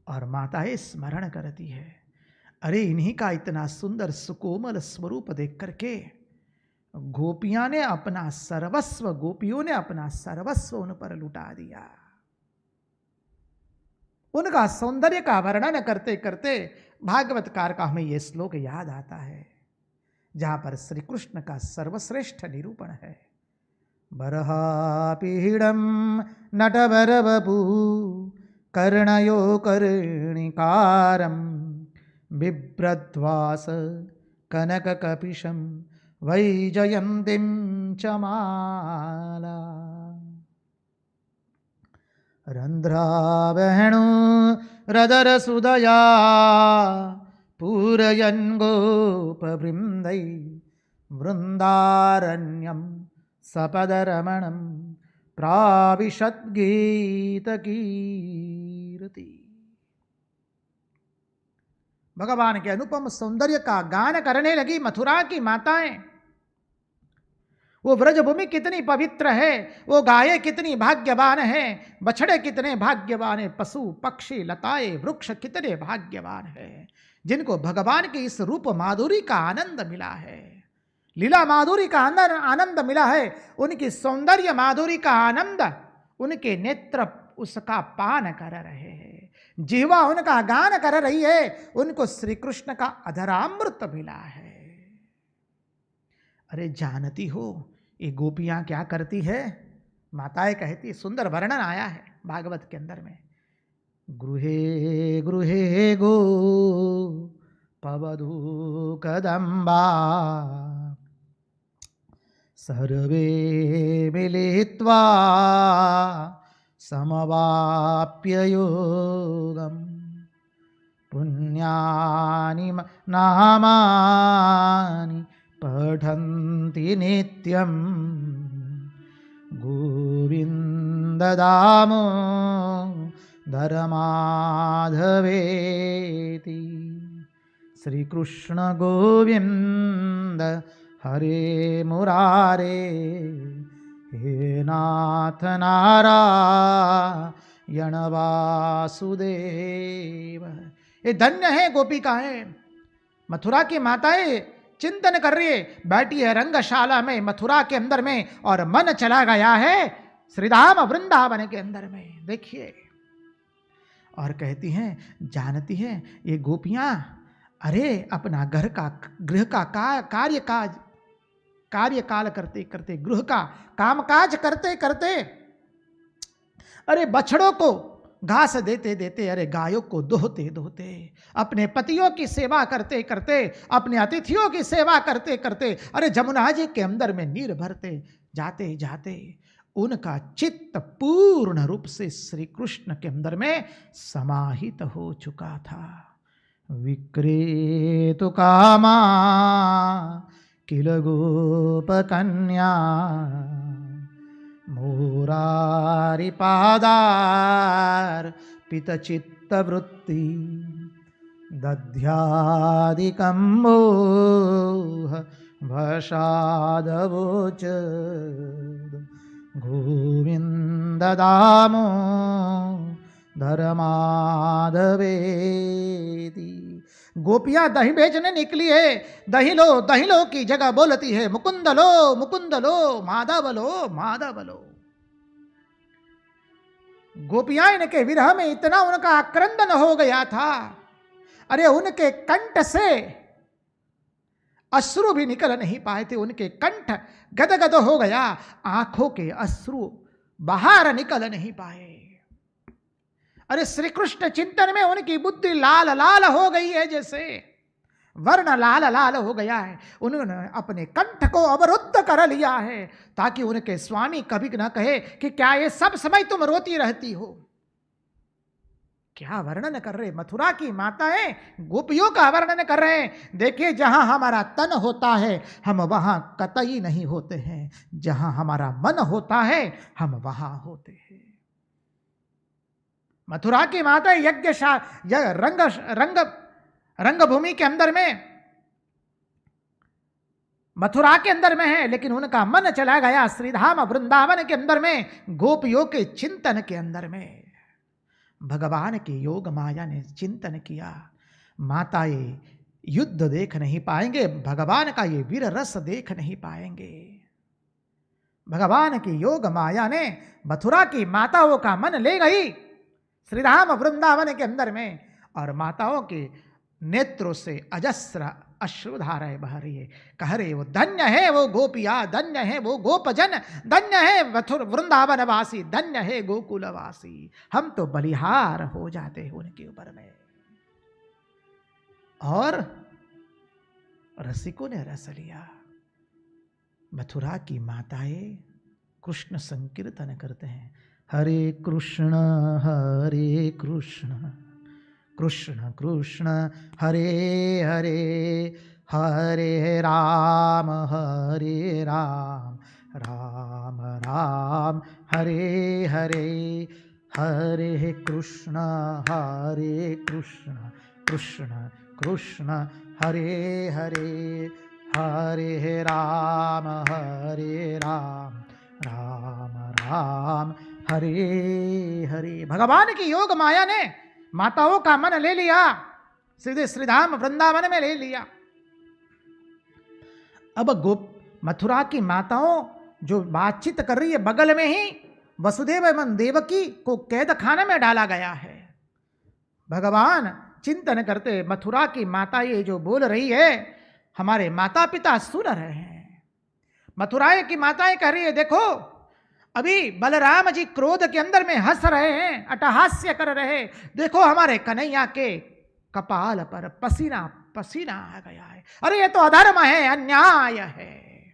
और माताएं स्मरण करती है, अरे इन्हीं का इतना सुंदर सुकोमल स्वरूप देख करके गोपियां ने अपना सर्वस्व, गोपियों ने अपना सर्वस्व उन पर लुटा दिया। उनका सौंदर्य का वर्णन करते करते भागवतकार का हमें यह श्लोक याद आता है, जहां पर श्री कृष्ण का सर्वश्रेष्ठ निरूपण है। बरहापीडम नटवरवपु कर्णयो कर्णिकारम बिभ्रद्वास कनककपिशं वैजयन्तीं च माला। रन्ध्रावेणु रदरसुदया पूरयन् गोपवृन्दै वृन्दारण्यं सपदरमणं प्राविशद्गीतकीर्ति। भगवान के अनुपम सौंदर्य का गान करने लगी मथुरा की माताएं। वो व्रजभूमि कितनी पवित्र है, वो गायें कितनी भाग्यवान है, बछड़े कितने भाग्यवान है, पशु पक्षी लताएं वृक्ष कितने भाग्यवान है, जिनको भगवान के इस रूप माधुरी का आनंद मिला है, लीला माधुरी का आनंद मिला है, उनकी सौंदर्य माधुरी का आनंद उनके नेत्र उसका पान कर रहे हैं, जीवा उनका गान कर रही है, उनको श्री कृष्ण का अधरामृत मिला है। अरे जानती हो ये गोपियां क्या करती है? माताएं कहती, सुंदर वर्णन आया है भागवत के अंदर में, गृहे गृहे गो पवधू कदम्बा सर्वे मिलित्वा समवाप्य योगम पुण्यानि नामानि पठन्ति नित्यं गोविन्द दामोदर माधवेति। श्री कृष्ण गोविंद हरे मुरारे हे नाथ नारायण वासुदेव। ये धन्य है गोपिकाएं, मथुरा की माताएं चिंतन कर रही है, बैठी है रंगशाला में मथुरा के अंदर में, और मन चला गया है श्रीधाम वृंदावन के अंदर में। देखिए, और कहती हैं, जानती हैं ये गोपियां, अरे अपना घर का गृह का कार्यकाल करते करते, गृह का कामकाज करते करते, अरे बछड़ों को घास देते देते, अरे गायों को दोहते दोहते, अपने पतियों की सेवा करते करते, अपने अतिथियों की सेवा करते करते, अरे जमुना जी के अंदर में नीर भरते जाते जाते उनका चित्त पूर्ण रूप से श्री कृष्ण के अंदर में समाहित हो चुका था। विक्रेतु कामा किल गोपकन्या मुरारी पादार पितचित्तवृत्ति दध्यादिकं मोह वशादवोच गोविंद दामोदर माधवेति। गोपियां दही बेचने निकली है, दही लो की जगह बोलती है मुकुंद लो माधव लो माधव लो। गोपियां इनके विरह में इतना उनका आक्रंदन हो गया था, अरे उनके कंठ से अश्रु भी निकल नहीं पाए थे, उनके कंठ गदगद हो गया, आंखों के अश्रु बाहर निकल नहीं पाए। अरे श्री कृष्ण चिंतन में उनकी बुद्धि लाल लाल हो गई है, जैसे वर्ण लाल लाल हो गया है। उन्होंने अपने कंठ को अवरुद्ध कर लिया है, ताकि उनके स्वामी कभी न कहे कि क्या ये सब समय तुम रोती रहती हो, क्या वर्णन कर रहे, मथुरा की माताएं गोपियों का वर्णन कर रहे हैं। देखिए, जहां हमारा तन होता है हम वहां कतई नहीं होते हैं, जहां हमारा मन होता है हम वहां होते हैं। मथुरा की माताएं रंगभूमि के अंदर में, मथुरा के अंदर में है, लेकिन उनका मन चला गया श्रीधाम वृंदावन के अंदर में, गोपियों के चिंतन के अंदर में। भगवान के योग माया ने चिंतन किया, माताएं युद्ध देख नहीं पाएंगे, भगवान का ये वीर रस देख नहीं पाएंगे। भगवान की योग माया ने मथुरा की माताओं का मन ले गई श्रीधाम वृंदावन के अंदर में, और माताओं के नेत्रों से अजस्र अश्रुधाराएं बह रही है। कह रहे वो धन्य है वो गोपिया, धन्य है वो गोपजन, धन्य है वृंदावन वासी, धन्य है गोकुलवासी। हम तो बलिहार हो जाते हैं उनके ऊपर में। और रसिकों ने रस लिया। मथुरा की माताएं कृष्ण संकीर्तन करते हैं, हरे कृष्ण कृष्ण कृष्ण हरे हरे, हरे राम राम राम हरे हरे, हरे कृष्ण कृष्ण कृष्ण हरे हरे, हरे राम राम राम हरे हरे। भगवान की योग माया ने माताओं का मन ले लिया, सीधे श्रीधाम वृंदावन में ले लिया। अब मथुरा की माताओं जो बातचीत कर रही है, बगल में ही वसुदेव एवं देवकी को कैद खाने में डाला गया है। भगवान चिंतन करते, मथुरा की माता ये जो बोल रही है हमारे माता पिता सुन रहे हैं। मथुरा की माताएं कह रही है, देखो अभी बलराम जी क्रोध के अंदर में हंस रहे हैं, अट्टहास्य कर रहे, देखो हमारे कन्हैया के कपाल पर पसीना पसीना आ गया है, अरे ये तो अधर्म है, अन्याय है।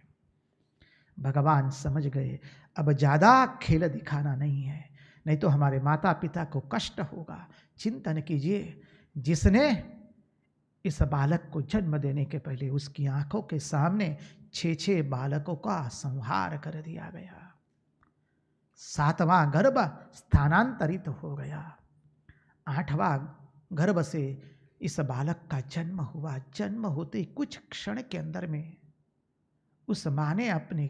भगवान समझ गए अब ज्यादा खेल दिखाना नहीं है, नहीं तो हमारे माता पिता को कष्ट होगा। चिंतन कीजिए, जिसने इस बालक को जन्म देने के पहले उसकी आंखों के सामने 6 बालकों का संहार कर दिया गया, 7वां गर्भ स्थानांतरित हो गया, 8वां गर्भ से इस बालक का जन्म हुआ। जन्म होते ही कुछ क्षण के अंदर में उस मां ने अपने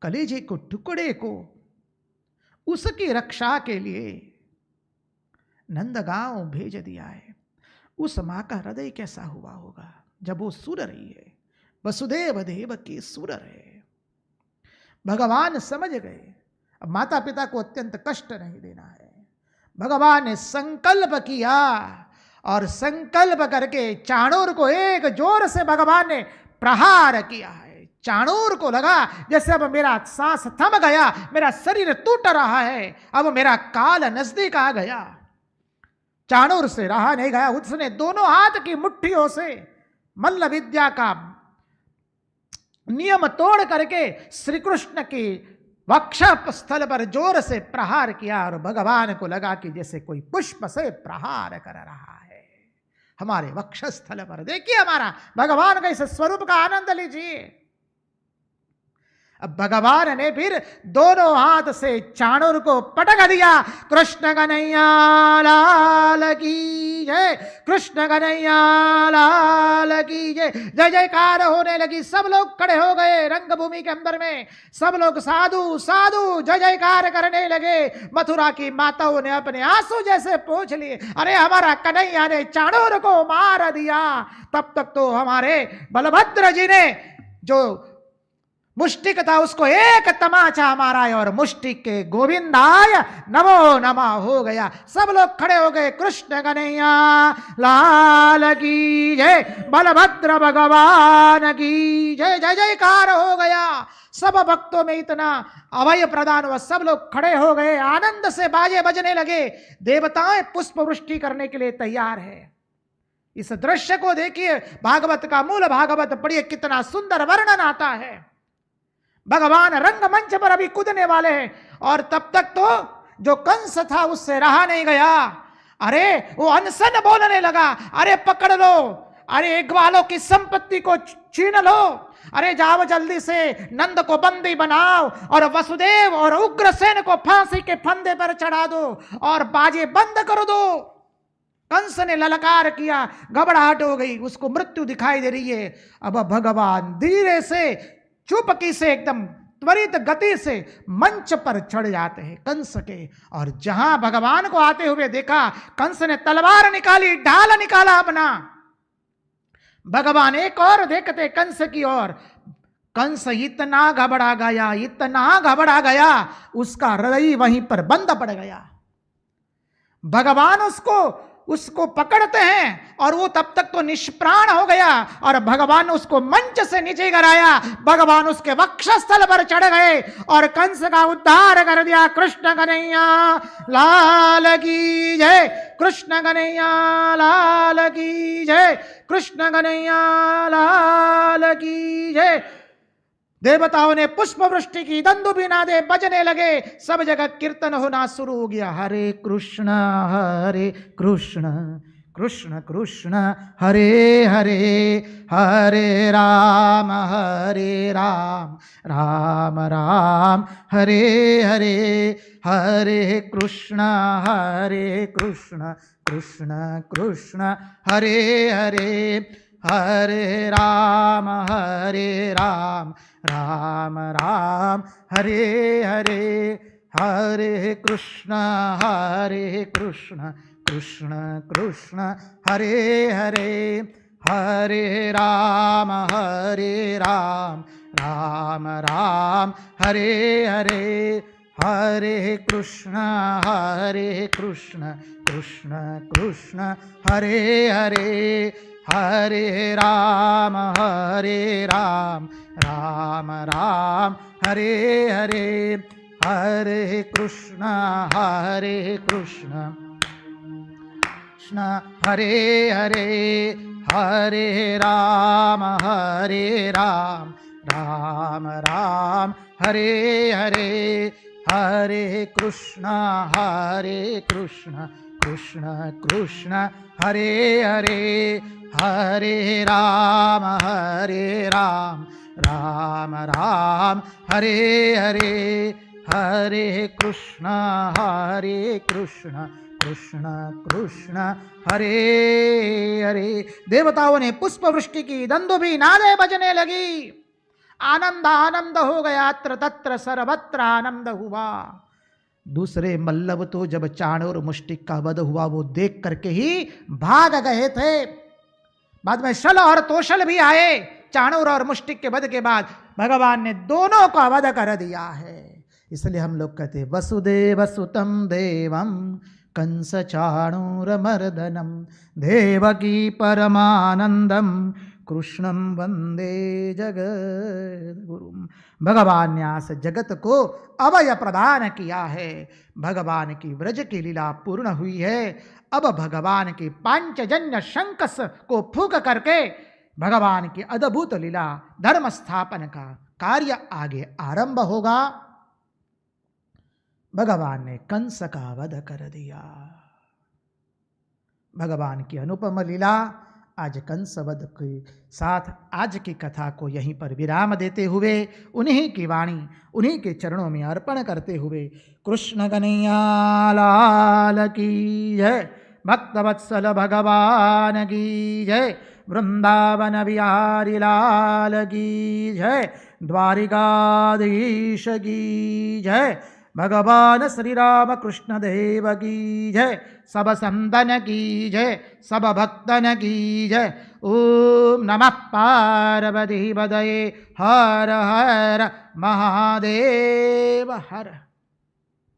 कलेजे को टुकड़े को उसकी रक्षा के लिए नंदगांव भेज दिया है। उस मां का हृदय कैसा हुआ होगा जब वो सुन रही है, वसुदेव देव की सुन रहे। भगवान समझ गए अब माता पिता को अत्यंत कष्ट नहीं देना है। भगवान ने संकल्प किया और संकल्प करके चाणूर को एक जोर से भगवान ने प्रहार किया है। चाणूर को लगा जैसे अब मेरा सांस थम गया, मेरा शरीर टूट रहा है, अब मेरा काल नजदीक आ गया। चाणूर से रहा नहीं गया, उसने दोनों हाथ की मुट्ठियों से मल्ल विद्या का नियम तोड़ करके श्री कृष्ण की वक्ष स्थल पर जोर से प्रहार किया और भगवान को लगा कि जैसे कोई पुष्प से प्रहार कर रहा है हमारे वक्ष स्थल पर। देखिए हमारा भगवान का इस स्वरूप का आनंद लीजिए। अब भगवान ने फिर दोनों हाथ से चाणूर को पटक दिया। कृष्ण कन्हैया लाल की जय, कृष्ण कन्हैया लाल की जय। जय जयकार होने लगी, सब लोग खड़े हो गए रंगभूमि के अंदर में, सब लोग साधु साधु जय जयकार करने लगे। मथुरा की माताओं ने अपने आंसू जैसे पोंछ लिए, अरे हमारा कन्हैया ने चाणूर को मार दिया। तब तक तो हमारे बलभद्र जी ने जो मुष्टिक था उसको एक तमाचा मारा और मुष्टिक के गोविंदाय नमो नमः हो गया। सब लोग खड़े हो गए, कृष्ण कन्हैया लाल की जय, बलभद्र भगवान की जय। जय जयकार हो गया। सब भक्तों में इतना अभय प्रदान हुआ, सब लोग खड़े हो गए, आनंद से बाजे बजने लगे। देवताएं पुष्प वृष्टि करने के लिए तैयार है। इस दृश्य को देखिए, भागवत का मूल भागवत पढ़िए, कितना सुंदर वर्णन आता है। भगवान रंगमंच पर अभी कूदने वाले हैं और तब तक तो जो कंस था उससे रहा नहीं गया। अरे वो अनसन बोलने लगा, अरे पकड़ लो, अरे ग्वालों की संपत्ति को छीन लो, अरे जाओ जल्दी से नंद को बंदी बनाओ और वसुदेव और उग्रसेन को फांसी के फंदे पर चढ़ा दो और बाजे बंद कर दो। कंस ने ललकार किया, घबराहट हो गई, उसको मृत्यु दिखाई दे रही है। अब भगवान धीरे से चुपकी से एकदम त्वरित गति से मंच पर चढ़ जाते हैं कंस के, और जहां भगवान को आते हुए देखा, कंस ने तलवार निकाली, ढाल निकाला अपना। भगवान एक और देखते कंस की ओर। कंस इतना घबरा गया, इतना घबरा गया, उसका हृदय वहीं पर बंद पड़ गया। भगवान उसको पकड़ते हैं और वो तब तक तो निष्प्राण हो गया, और भगवान ने उसको मंच से नीचे गिराया। भगवान उसके वक्षस्थल पर चढ़ गए और कंस का उद्धार कर दिया। कृष्ण कन्हैया लाल की जय, कृष्ण कन्हैया लाल की जय, कृष्ण कन्हैया लाल की जय। देवताओं ने पुष्प वृष्टि की, दंदुभिनादे बजने लगे, सब जगह कीर्तन होना शुरू हो गया। हरे कृष्ण कृष्ण कृष्ण हरे हरे, हरे राम राम राम हरे हरे, हरे कृष्ण कृष्ण कृष्ण हरे हरे, हरे राम राम राम हरे हरे, हरे कृष्ण कृष्ण कृष्ण हरे हरे, हरे राम राम राम हरे हरे, हरे कृष्ण कृष्ण कृष्ण हरे हरे, हरे राम राम राम हरे हरे, हरे कृष्ण कृष्ण हरे हरे, हरे राम राम राम हरे हरे, हरे कृष्ण कृष्ण कृष्ण हरे हरे, हरे राम राम राम हरे हरे, हरे कृष्ण कृष्ण कृष्ण हरे हरे। देवताओं ने पुष्प वृष्टि की, दंदुभी नादे बजने लगी। आनंद आनंद हो गया, अत्र तत्र सर्वत्र आनंद हुआ। दूसरे मल्लव तो जब चाणूर मुष्टिक का वध हुआ वो देख करके ही भाग गए थे। बाद में शल और तोशल भी आए। चाणूर और मुष्टिक के वध के बाद भगवान ने दोनों का वध कर दिया है। इसलिए हम लोग कहते हैं वसुदेव सुतम देवम कंस चाणूर मर्दनम, देवकी परमानंदम कृष्णम वंदे जगद्गुरुम। भगवान ने आज जगत को अभय प्रदान किया है। भगवान की व्रज की लीला पूर्ण हुई है। अब भगवान की पांचजन्य शंख को फूंक करके भगवान की अद्भुत लीला धर्म स्थापन का कार्य आगे आरंभ होगा। भगवान ने कंस का वध कर दिया। भगवान की अनुपम लीला आज कंस वध के साथ आज की कथा को यहीं पर विराम देते हुए उन्हीं की वाणी उन्हीं के चरणों में अर्पण करते हुए कृष्ण कन्हैया लाल की जय, भक्तवत्सल भगवान की जय, वृंदावन बिहारी लाल की जय, द्वारिकाधीश की जय, भगवान श्री राम कृष्ण देव की जय, सब संतन की जय, सब भक्तन की जय। ओम नमः पार्वती पतये, हर हर महादेव हर।